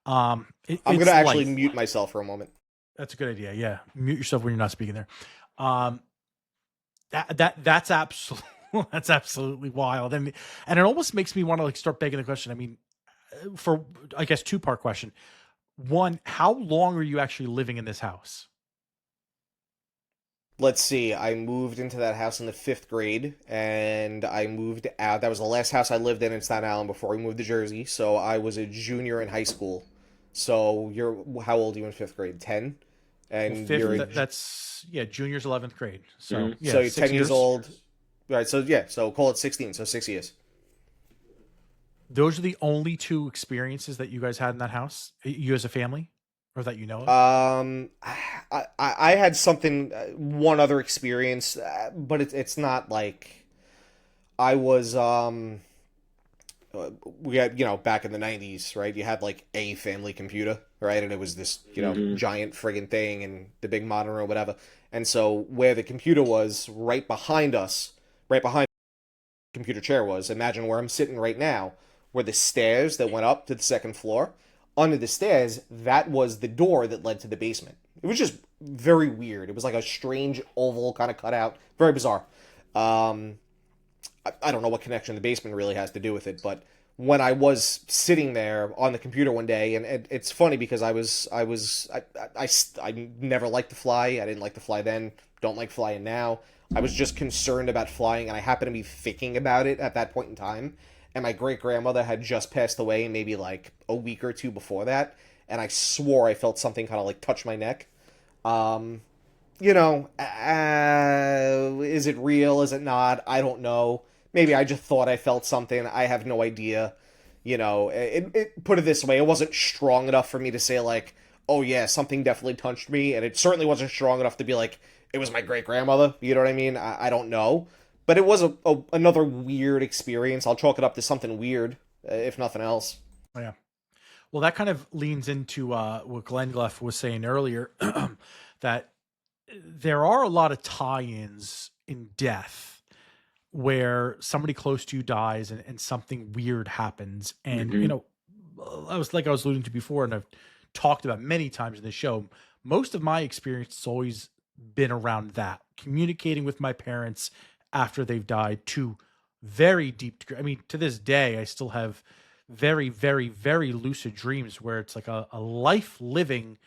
I'm going to actually mute myself for a moment. That's a good idea. Yeah, mute yourself when you're not speaking there. That's absolutely that's absolutely wild, and it almost makes me want to like start begging the question. I mean, for I guess 2-part question. One, how long are you actually living in this house? Let's see. I moved into that house in the 5th grade, and I moved out. That was the last house I lived in Staten Island before we moved to Jersey. So I was a junior in high school. So how old are you in 5th grade? 10, and well, that's junior's 11th grade. So yeah, so you're 10 years old, right? So so call it 16. So 6 years. Those are the only 2 experiences that you guys had in that house, you as a family, or that you know of? I had something, one other experience, but it's not like I was, we had, back in the 90s, right? You had like a family computer, right? And it was this, giant friggin' thing and the big monitor or whatever. And so where the computer was right behind us, right behind the computer chair was, imagine where I'm sitting right now, were the stairs that went up to the 2nd floor. Under the stairs, that was the door that led to the basement. It was just very weird. It was like a strange oval kind of cutout. Very bizarre. I don't know what connection the basement really has to do with it, but when I was sitting there on the computer one day, and it's funny because I never liked to fly. I didn't like to fly then. Don't like flying now. I was just concerned about flying, and I happened to be thinking about it at that point in time. And my great-grandmother had just passed away maybe like a week or 2 before that. And I swore I felt something kind of like touch my neck. Is it real? Is it not? I don't know. Maybe I just thought I felt something. I have no idea. Put it this way. It wasn't strong enough for me to say like, oh yeah, something definitely touched me. And it certainly wasn't strong enough to be like, it was my great-grandmother. You know what I mean? I don't know. But it was another weird experience. I'll chalk it up to something weird, if nothing else. Yeah. Well, that kind of leans into what Glenn Kliemisch was saying earlier, that there are a lot of tie-ins in death where somebody close to you dies and something weird happens. And, I was alluding to before, and I've talked about many times in the show, most of my experience has always been around that, communicating with my parents after they've died to very deep degree. I mean, to this day, I still have very, very, very lucid dreams where it's like a life living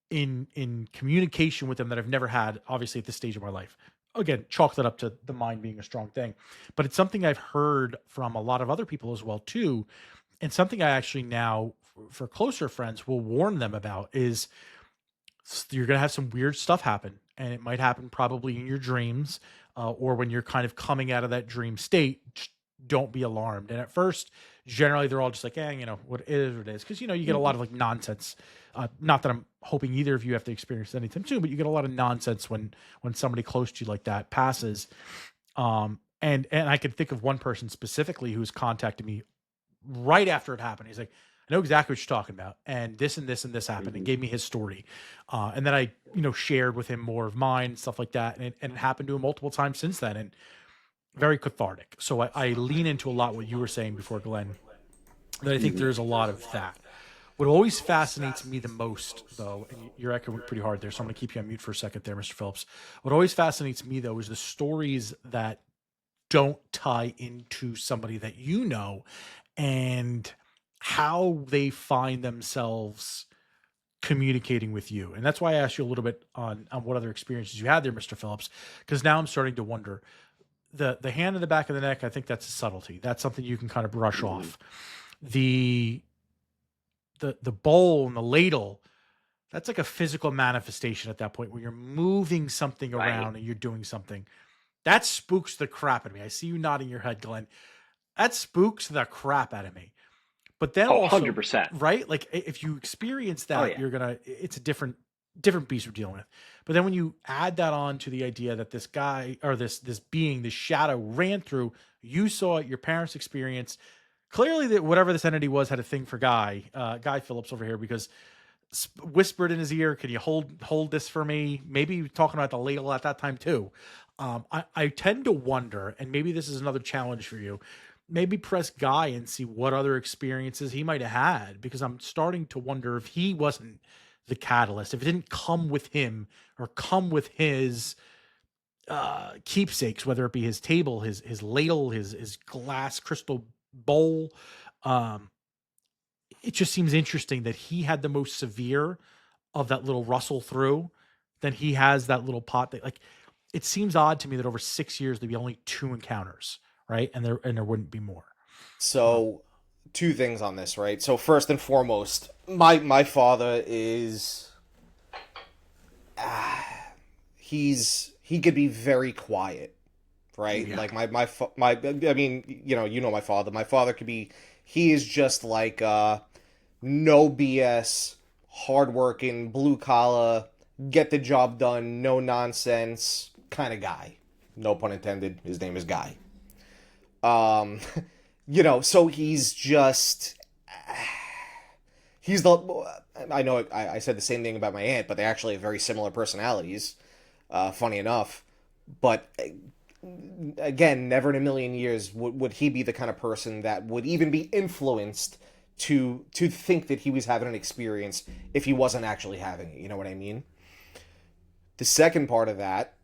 in communication with them that I've never had, obviously, at this stage of my life. Again, chalk that up to the mind being a strong thing. But it's something I've heard from a lot of other people as well, too. And something I actually now, for closer friends, will warn them about is you're going to have some weird stuff happen. And it might happen probably in your dreams. Or when you're kind of coming out of that dream state, just don't be alarmed. And at first, generally, they're all just like, what it is, what it is. Because, you get a lot of like nonsense. Not that I'm hoping either of you have to experience anythime soon, but you get a lot of nonsense when somebody close to you like that passes. And I can think of one person specifically who's contacted me right after it happened. He's like, I know exactly what you're talking about. And this and this and this happened, and gave me his story. And then I, shared with him more of mine, stuff like that. And it happened to him multiple times since then, and very cathartic. So I lean into a lot what you were saying before, Glenn, that I think there's a lot of that. What always fascinates me the most, though, and you're echoing pretty hard there, so I'm going to keep you on mute for a second there, Mr. Phillips. What always fascinates me, though, is the stories that don't tie into somebody that you know, and how they find themselves communicating with you. And that's why I asked you a little bit on what other experiences you had there, Mr. Phillips, because now I'm starting to wonder. The hand in the back of the neck, I think that's a subtlety. That's something you can kind of brush off. The bowl and the ladle, that's like a physical manifestation at that point where you're moving something around and you're doing something. That spooks the crap out of me. I see you nodding your head, Glenn. That spooks the crap out of me. But then also, 100%. right? Like if you experience that, yeah. it's a different beast we're dealing with. But then when you add that on to the idea that this guy or this being, this shadow ran through, you saw it, your parents experienced, clearly that whatever this entity was had a thing for Guy Phillips over here, because whispered in his ear, can you hold this for me? Maybe talking about the ladle at that time too. I tend to wonder, and maybe this is another challenge for you, maybe press Guy and see what other experiences he might have had, because I'm starting to wonder if he wasn't the catalyst, if it didn't come with him or come with his keepsakes, whether it be his table, his ladle, his glass crystal bowl. It just seems interesting that he had the most severe of that little rustle through, then he has that little pot that, like, it seems odd to me that over 6 years there'd be only 2 encounters, right? And there wouldn't be more. So, 2 things on this, right? So first and foremost, my father is he could be very quiet, right? Yeah. Like my I mean, you know my father. My father could be, he is just like no BS, hardworking, blue collar, get the job done, no nonsense kind of guy. No pun intended. His name is Guy. So he's just, he's the, I know I said the same thing about my aunt, but they actually have very similar personalities, funny enough. But again, never in a million years would he be the kind of person that would even be influenced to think that he was having an experience if he wasn't actually having it. You know what I mean? The second part of that,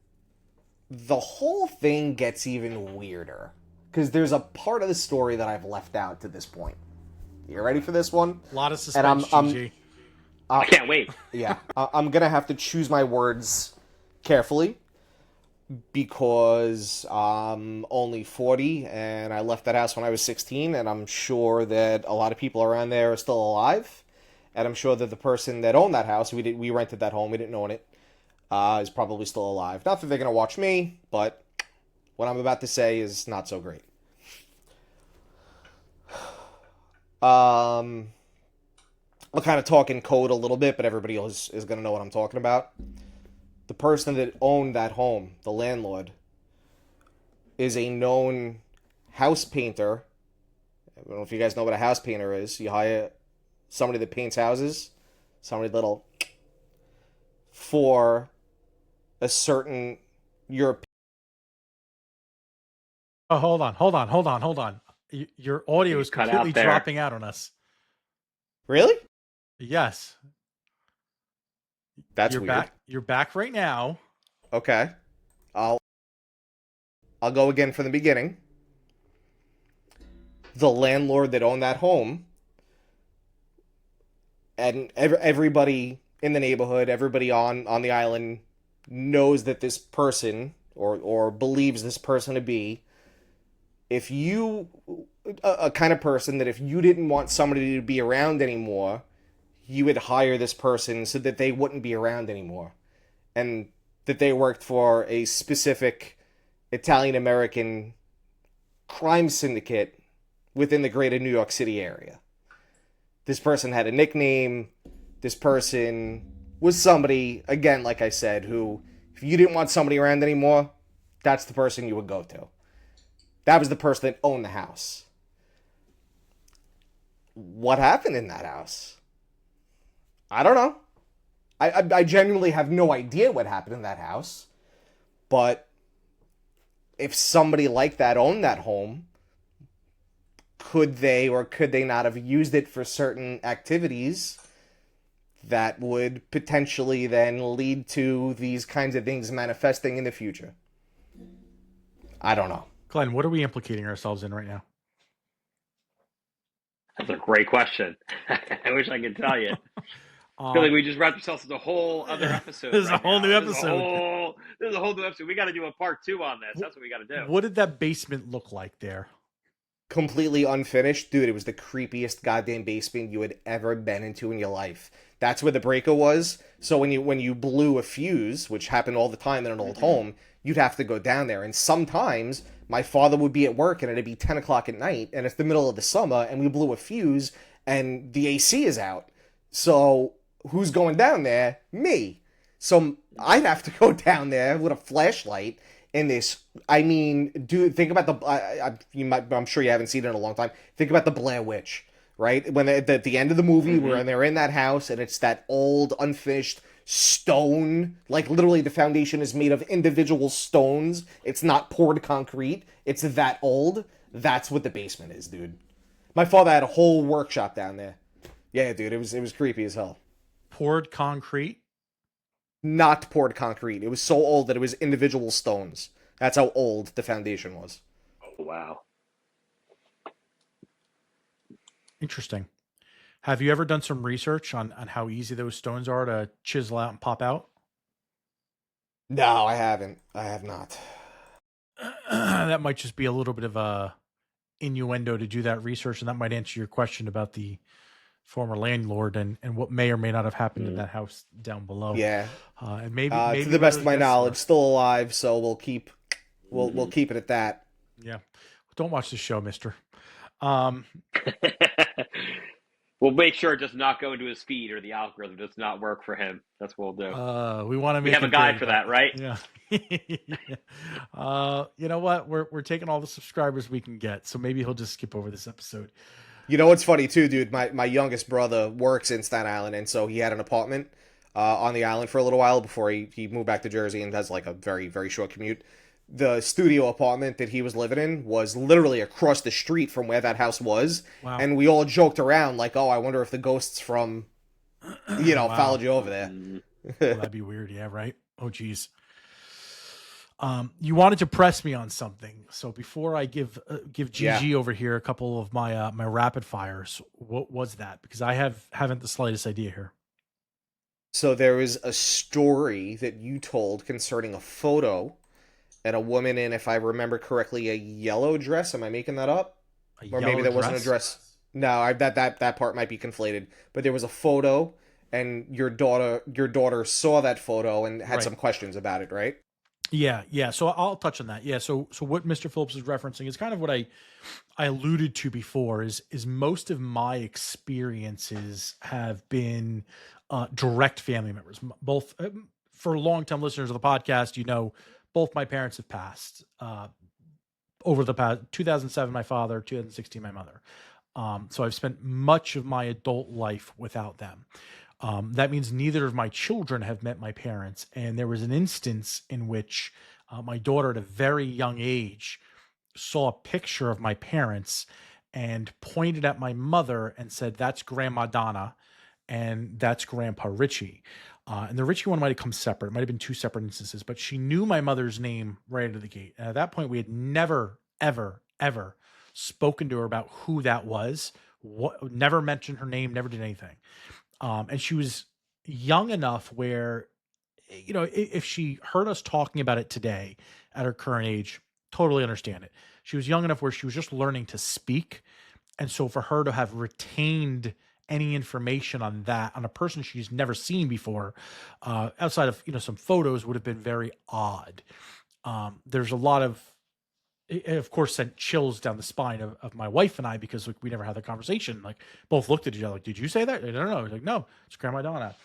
the whole thing gets even weirder, because there's a part of the story that I've left out to this point. You ready for this one? A lot of suspense, GG. I can't wait. Yeah, I'm gonna have to choose my words carefully, because I'm only 40 and I left that house when I was 16, and I'm sure that a lot of people around there are still alive, and I'm sure that the person that owned that house, we rented that home, we didn't own it, is probably still alive. Not that they're gonna watch me, but what I'm about to say is not so great. I'll kind of talk in code a little bit, but everybody else is gonna know what I'm talking about. The person that owned that home, the landlord, is a known house painter. I don't know if you guys know what a house painter is. You hire somebody that paints houses, somebody that'll, for a certain European. Oh, hold on. Your audio is cut out completely there. dropping out on us. Really? Yes. That's You're weird. back. You're back right now. Okay. I'll go again from the beginning. The landlord that owned that home, and everybody in the neighborhood, everybody on the island knows that this person, or believes this person to be, if you, a kind of person that if you didn't want somebody to be around anymore, you would hire this person so that they wouldn't be around anymore. And that they worked for a specific Italian-American crime syndicate within the greater New York City area. This person had a nickname. This person was somebody, again, like I said, who, if you didn't want somebody around anymore, that's the person you would go to. That was the person that owned the house. What happened in that house? I don't know. I genuinely have no idea what happened in that house. But if somebody like that owned that home, could they or could they not have used it for certain activities that would potentially then lead to these kinds of things manifesting in the future? I don't know. Glenn, what are we implicating ourselves in right now? That's a great question. I wish I could tell you. I feel like we just wrapped ourselves with a whole other episode. This is a right whole now. new This is episode. This is a whole new episode. We got to do a part 2 on this. That's what we got to do. What did that basement look like there? Completely unfinished, dude. It was the creepiest goddamn basement you had ever been into in your life. That's where the breaker was. So when you blew a fuse, which happened all the time in an old home, you'd have to go down there. And sometimes my father would be at work and it'd be 10 o'clock at night, and it's the middle of the summer, and we blew a fuse, and the AC is out. So who's going down there? Me. So I'd have to go down there with a flashlight in this. I mean, dude, think about I'm sure you haven't seen it in a long time. Think about the Blair Witch, right? When at the end of the movie, where they're in that house, and it's that old, unfinished stone. Like, literally, the foundation is made of individual stones. It's not poured concrete. It's that old. That's what the basement is, dude. My father had a whole workshop down there. Yeah, dude, it was creepy as hell. Poured concrete? Not poured concrete. It was so old that it was individual stones. That's how old the foundation was. Oh, wow. Interesting. Have you ever done some research on how easy those stones are to chisel out and pop out? No, I haven't. I have not. That might just be a little bit of a innuendo to do that research, and that might answer your question about the former landlord and what may or may not have happened in that house down below. Yeah. And maybe To the best of my knowledge, still alive, so we'll keep it at that. Yeah. Don't watch this show, mister. We'll make sure it does not go into his feed, or the algorithm does not work for him. That's what we'll do. We want to We make have a it guide big, for that, right? Yeah. You know what? We're taking all the subscribers we can get, so maybe he'll just skip over this episode. You know what's funny too, dude? My youngest brother works in Staten Island, and so he had an apartment on the island for a little while before he moved back to Jersey, and has like a very, very short commute. The studio apartment that he was living in was literally across the street from where that house was. Wow. And we all joked around like, oh, I wonder if the ghosts from, Wow. followed you over there. Well, that'd be weird. Yeah, right? Oh, geez. You wanted to press me on something. So before I give GG over here a couple of my my rapid fires, what was that? Because I haven't the slightest idea here. So there is a story that you told concerning a photo and a woman in, if I remember correctly, a yellow dress. Am I making that up? Or maybe that wasn't a dress. No, that part might be conflated. But there was a photo, and your daughter saw that photo and had some questions about it, right? Yeah. So I'll touch on that. Yeah. So what Mr. Phillips is referencing is kind of what I alluded to before. Is most of my experiences have been direct family members. Both for long-time listeners of the podcast, both my parents have passed over the past 2007, my father, 2016, my mother. So I've spent much of my adult life without them. That means neither of my children have met my parents. And there was an instance in which my daughter at a very young age saw a picture of my parents and pointed at my mother and said, "That's Grandma Donna and that's Grandpa Richie." And the Richie one might have come separate. It might have been two separate instances, but she knew my mother's name right out of the gate. And at that point, we had never, ever, ever spoken to her about who that was. Never mentioned her name, never did anything. And she was young enough where, if she heard us talking about it today at her current age, totally understand it. She was young enough where she was just learning to speak. And so for her to have retained any information on a person she's never seen before, outside of, some photos, would have been very odd. There's a lot of course, sent chills down the spine of my wife and I, because we never had the conversation. Like, both looked at each other like, "Did you say that?" No. I was like, "No, it's Grandma Donna."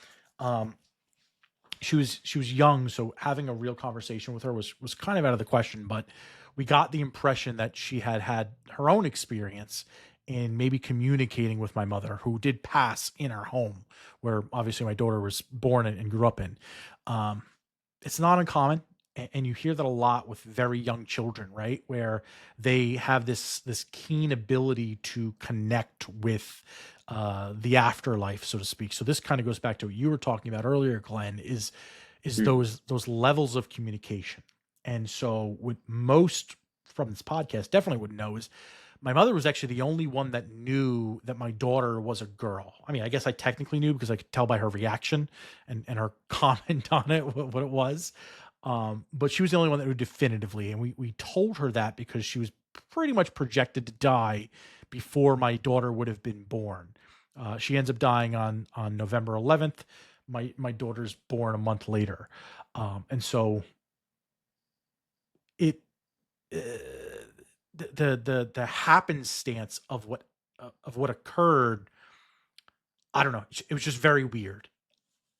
She was young, so having a real conversation with her was kind of out of the question. But we got the impression that she had her own experience in maybe communicating with my mother, who did pass in our home, where obviously my daughter was born and grew up in. It's not uncommon. And you hear that a lot with very young children, right? Where they have this keen ability to connect with the afterlife, so to speak. So this kind of goes back to what you were talking about earlier, Glenn, is those levels of communication. And so what most from this podcast definitely would know is My mother was actually the only one that knew that my daughter was a girl. I mean, I guess I technically knew because I could tell by her reaction and her comment on it, what it was. But she was the only one that knew definitively. And we told her that because she was pretty much projected to die before my daughter would have been born. She ends up dying on November 11th. My daughter's born a month later. And so it, the happenstance of what occurred, I don't know. It was just very weird.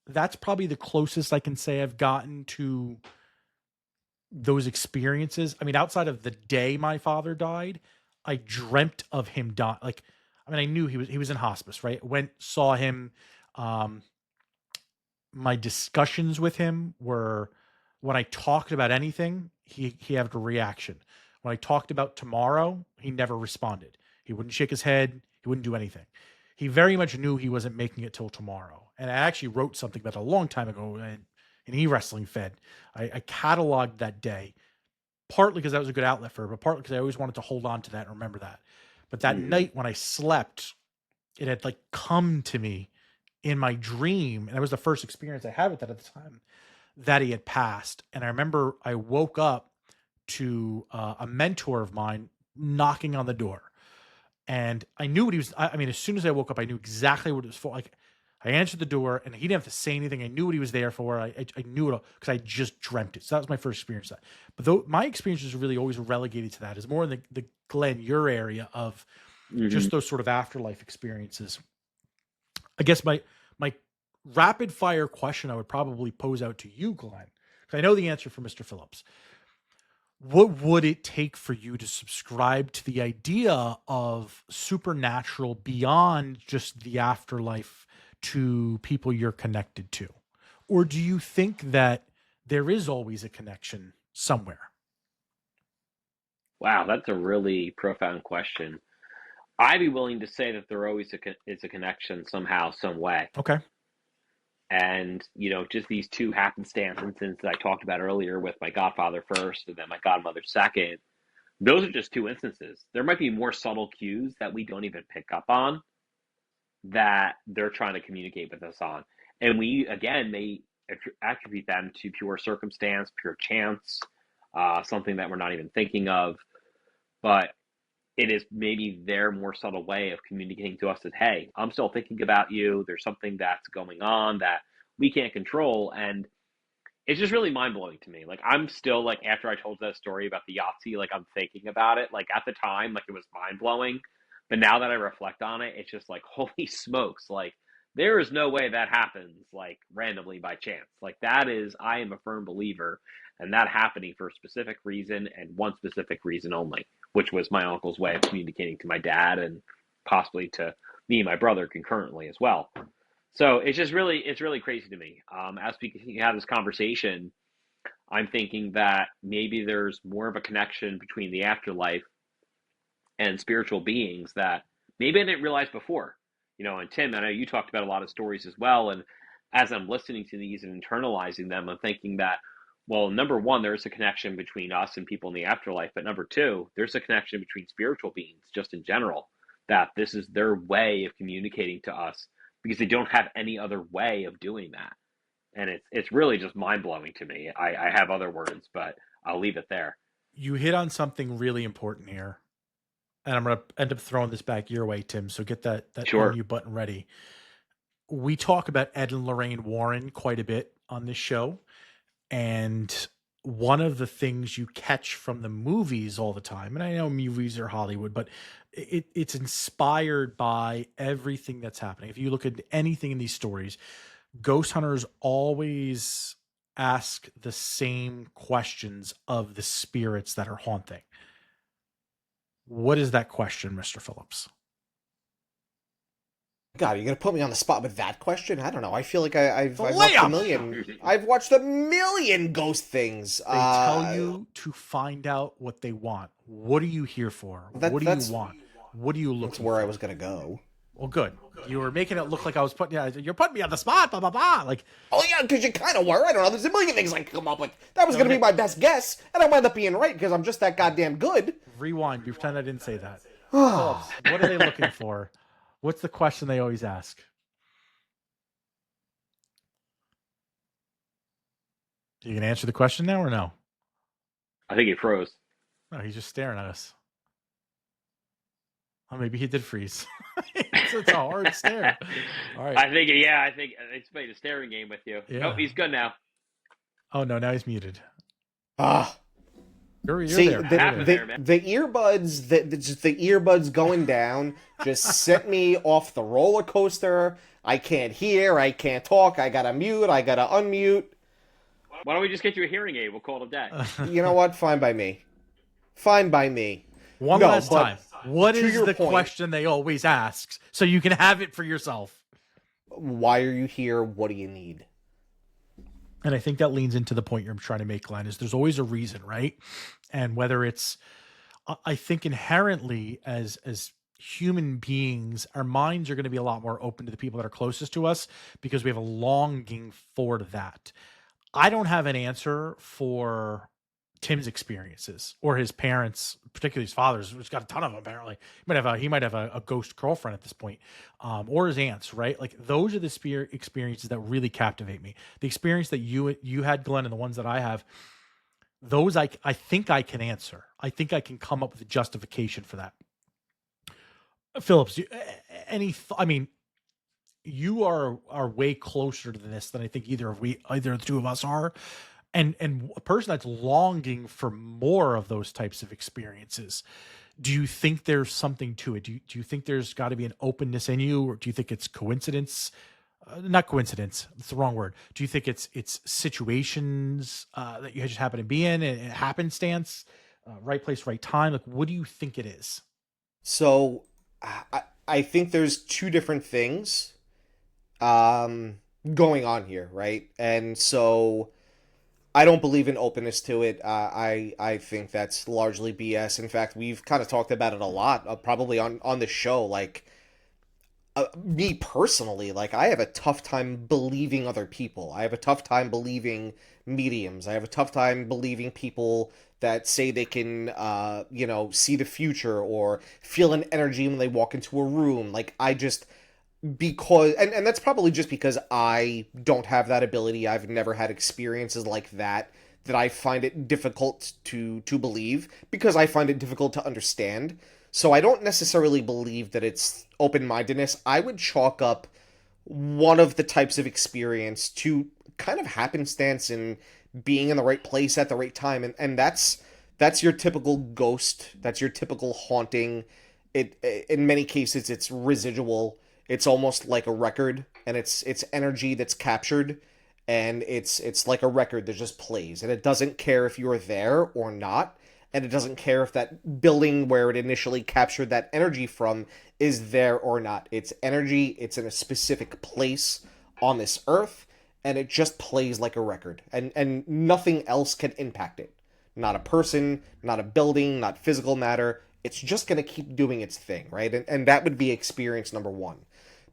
That's probably the closest I can say I've gotten to those experiences. I mean, outside of the day my father died, I dreamt of him dying. Like, I mean, I knew he was in hospice, right? Went, saw him. My discussions with him were, when I talked about anything, he had a reaction. When I talked about tomorrow, he never responded. He wouldn't shake his head. He wouldn't do anything. He very much knew he wasn't making it till tomorrow. And I actually wrote something about it a long time ago in E-Wrestling Fed. I cataloged that day, partly because that was a good outlet for it, but partly because I always wanted to hold on to that and remember that. But that night when I slept, it had like come to me in my dream. And that was the first experience I had with that at the time, that he had passed. And I remember I woke up to a mentor of mine knocking on the door, and I knew what he was. I mean, as soon as I woke up, I knew exactly what it was for. Like, I answered the door, and he didn't have to say anything. I knew what he was there for. I knew it all because I just dreamt it. So that was my first experience. That, but though my experiences really always relegated to that, is more in the Glenn, your area of just those sort of afterlife experiences. I guess my rapid fire question I would probably pose out to you, Glenn, because I know the answer for Mr. Phillips. What would it take for you to subscribe to the idea of supernatural beyond just the afterlife to people you're connected to? Or do you think that there is always a connection somewhere? Wow, that's a really profound question. I'd be willing to say that there always is a connection somehow, some way. Okay. And, just these two happenstance instances I talked about earlier with my godfather first and then my godmother second, those are just two instances. There might be more subtle cues that we don't even pick up on that they're trying to communicate with us on. And we, again, may attribute them to pure circumstance, pure chance, something that we're not even thinking of. But it is maybe their more subtle way of communicating to us that, hey, I'm still thinking about you. There's something that's going on that we can't control. And it's just really mind blowing to me. Like, I'm still like, after I told that story about the Yahtzee, like I'm thinking about it. Like at the time, like it was mind blowing. But now that I reflect on it, it's just like, holy smokes. Like, there is no way that happens like randomly by chance. Like, that is, I am a firm believer and that happening for a specific reason and one specific reason only, which was my uncle's way of communicating to my dad and possibly to me and my brother concurrently as well. So it's really crazy to me. As we have this conversation, I'm thinking that maybe there's more of a connection between the afterlife and spiritual beings that maybe I didn't realize before. And Tim, I know you talked about a lot of stories as well. And as I'm listening to these and internalizing them, I'm thinking that, well, number one, there's a connection between us and people in the afterlife. But number two, there's a connection between spiritual beings just in general, that this is their way of communicating to us because they don't have any other way of doing that. And it's really just mind-blowing to me. I have other words, but I'll leave it there. You hit on something really important here. And I'm going to end up throwing this back your way, Tim. So get that Sure. menu button ready. We talk about Ed and Lorraine Warren quite a bit on this show. And one of the things you catch from the movies all the time, and I know movies are Hollywood, but it's inspired by everything that's happening. If you look at anything in these stories, ghost hunters always ask the same questions of the spirits that are haunting. What is that question, Mr. Phillips? God, you're gonna put me on the spot with that question? I don't know. I feel like I've watched Layup! a million. I've watched a million ghost things. They tell you to find out what they want. What are you here for? What do you want? What do you look That's for? where I was gonna go. Well, good. You were making it look like I was putting. Yeah, you're putting me on the spot. Blah blah blah. Like, Oh yeah, because you kind of were. I don't know. There's a million things I could come up with. That was gonna be my best guess, and I wound up being right because I'm just that goddamn good. rewind. You pretend I didn't say that. Phillips, what are they looking for? What's the question they always ask? You can answer the question now or no? I think he froze. No, he's just staring at us. Oh, maybe he did freeze. It's a hard stare. All right. I think it's played a staring game with you. Yeah. Nope, he's good now. Oh no, now he's muted. Ah, You're see, there. the earbuds, the earbuds going down just sent me off the roller coaster. I can't hear, I can't talk, I gotta mute, I gotta unmute. Why don't we just get you a hearing aid? We'll call it a day. You know what? Fine by me. Fine by me. One No, last but time. What to is your the point- question they always ask so you can have it for yourself? Why are you here? What do you need? And I think that leans into the point you're trying to make, Glenn, is there's always a reason, right? And whether it's, I think inherently as human beings, our minds are going to be a lot more open to the people that are closest to us because we have a longing for that. I don't have an answer for Tim's experiences or his parents, particularly his father's, who's got a ton of them apparently. He might have a ghost girlfriend at this point, or his aunts, right? Like those are the experiences that really captivate me. The experience that you had, Glenn, and the ones that I have, those I think I can answer. I think I can come up with a justification for that. Phillips, you are way closer to this than I think either of the two of us are. And a person that's longing for more of those types of experiences, do you think there's something to it? Do you think there's got to be an openness in you, or do you think it's coincidence? Not coincidence. That's the wrong word. Do you think it's situations that you just happen to be in, and happenstance, right place, right time? Like, what do you think it is? So, I think there's two different things going on here, right? And so I don't believe in openness to it. I think that's largely BS. In fact, we've kind of talked about it a lot, probably on the show. Like, me personally, like, I have a tough time believing other people. I have a tough time believing mediums. I have a tough time believing people that say they can, see the future or feel an energy when they walk into a room. Like, because and that's probably just because I don't have that ability. I've never had experiences like that I find it difficult to believe, because I find it difficult to understand. So I don't necessarily believe that it's open-mindedness. I would chalk up one of the types of experience to kind of happenstance and being in the right place at the right time, and that's your typical ghost. That's your typical haunting. It in many cases it's residual. It's almost like a record, and it's energy that's captured, and it's like a record that just plays, and it doesn't care if you're there or not, and it doesn't care if that building where it initially captured that energy from is there or not. It's energy, it's in a specific place on this earth, and it just plays like a record, and nothing else can impact it. Not a person, not a building, not physical matter. It's just going to keep doing its thing, right? And that would be experience number one.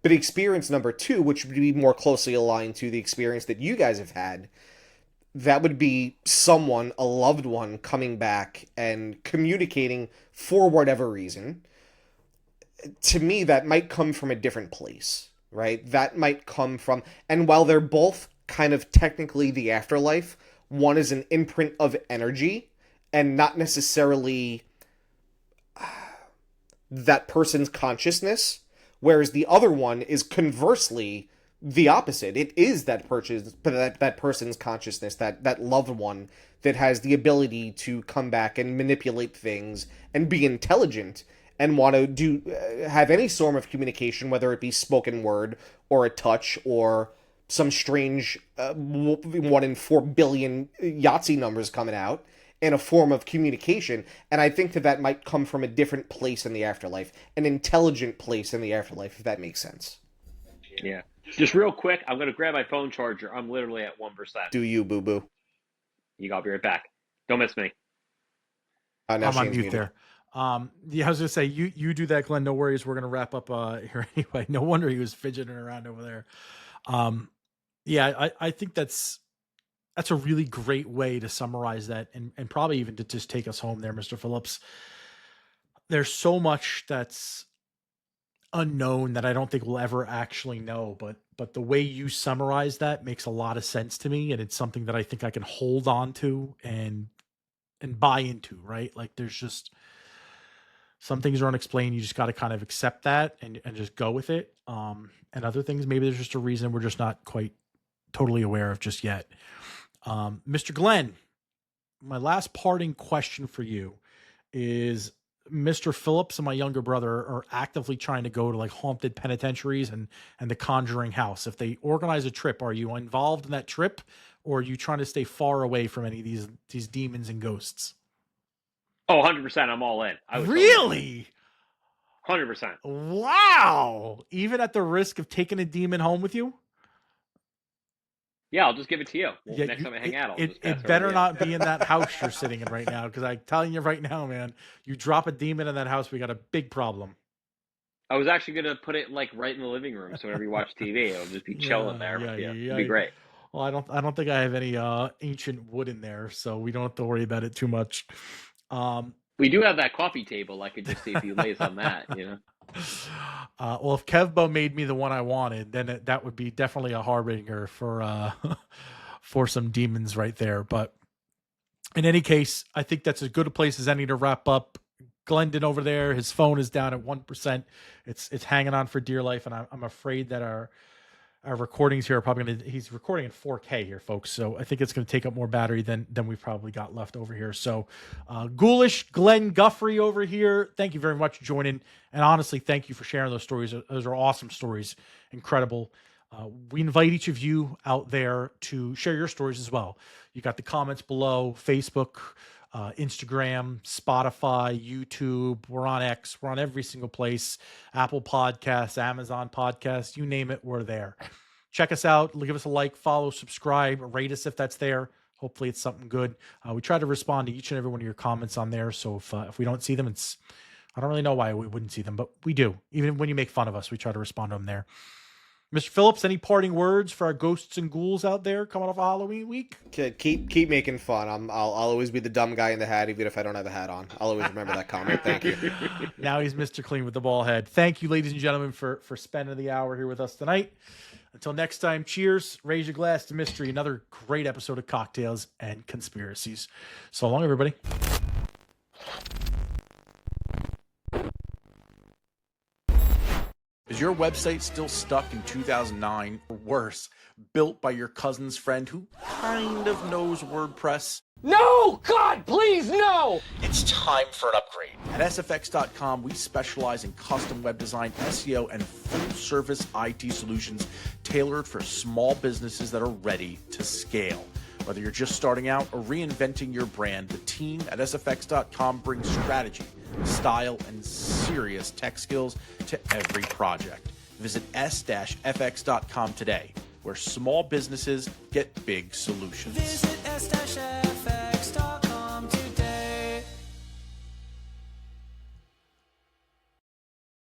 But experience number two, which would be more closely aligned to the experience that you guys have had, that would be someone, a loved one, coming back and communicating for whatever reason. To me, that might come from a different place, right? That might come from, and while they're both kind of technically the afterlife, one is an imprint of energy and not necessarily that person's consciousness, whereas the other one is conversely the opposite. It is that person's consciousness, that loved one that has the ability to come back and manipulate things and be intelligent and want to have any form of communication, whether it be spoken word or a touch or some strange 1 in 4 billion Yahtzee numbers coming out, in a form of communication. And I think that might come from a different place in the afterlife, an intelligent place in the afterlife, if that makes sense. Yeah. Just real quick, I'm going to grab my phone charger. I'm literally at 1%. Do you, boo-boo? I'll be right back. Don't miss me. Now I'm on Shane's mute muted. there. Yeah, I was gonna say you do that, Glenn. No worries. We're gonna wrap up here anyway. No wonder he was fidgeting around over there. Yeah, I think that's a really great way to summarize that, and probably even to just take us home there, Mr. Phillips. there's so much that's unknown that I don't think we'll ever actually know, but the way you summarize that makes a lot of sense to me, and it's something that I think I can hold on to and buy into, right? Like there's just some things are unexplained. You just got to kind of accept that and just go with it. And other things, maybe there's just a reason we're just not quite totally aware of just yet. Mr. Glenn, my last parting question for you is Mr. Phillips and my younger brother are actively trying to go to like haunted penitentiaries and the Conjuring House. If they organize a trip, are you involved in that trip, or are you trying to stay far away from any of these demons and ghosts? Oh, 100%. I'm all in. I was Really? 100%. Wow. Even at the risk of taking a demon home with you? Yeah, I'll just give it to you. Yeah, Next time I hang out, I'll just pass it over better to you. not be in that house you're sitting in right now, because I'm telling you right now, man, you drop a demon in that house, we got a big problem. I was actually going to put it like right in the living room, so whenever you watch TV, it'll just be chilling there. Yeah, it'd be great. Well, I don't think I have any ancient wood in there, so we don't have to worry about it too much. We do have that coffee table. I could just see if you lays on that, Well, if Kevbo made me the one I wanted, then that would be definitely a harbinger for for some demons right there. But in any case, I think that's as good a place as any to wrap up. Glendon over there, his phone is down at 1%. It's hanging on for dear life, and I'm afraid that our recordings here are probably going to, he's recording in 4K here, folks. So I think it's going to take up more battery than we've probably got left over here. So Ghoulish, Glenn Guffrey over here, thank you very much for joining. And honestly, thank you for sharing those stories. Those are awesome stories. Incredible. We invite each of you out there to share your stories as well. You got the comments below, Facebook, Instagram, Spotify, YouTube. We're on X. We're on every single place. Apple Podcasts, Amazon Podcasts, you name it, we're there. Check us out. Give us a like, follow, subscribe, rate us if that's there. Hopefully it's something good. We try to respond to each and every one of your comments on there. So if we don't see them, I don't really know why we wouldn't see them, but we do. Even when you make fun of us, we try to respond to them there. Mr. Phillips, any parting words for our ghosts and ghouls out there coming off of Halloween week? Keep making fun. I'll always be the dumb guy in the hat, even if I don't have a hat on. I'll always remember that comment. Thank you. Now he's Mr. Clean with the ball head. Thank you, ladies and gentlemen, for spending the hour here with us tonight. Until next time, cheers. Raise your glass to mystery. Another great episode of Cocktails and Conspiracies. So long, everybody. Is your website still stuck in 2009 or worse, built by your cousin's friend who kind of knows WordPress? No! God, please, no! It's time for an upgrade. At sfx.com, we specialize in custom web design, SEO, and full-service IT solutions tailored for small businesses that are ready to scale. Whether you're just starting out or reinventing your brand, the team at sfx.com brings strategy, style, and serious tech skills to every project. Visit s-fx.com today, where small businesses get big solutions. Visit s-fx.com.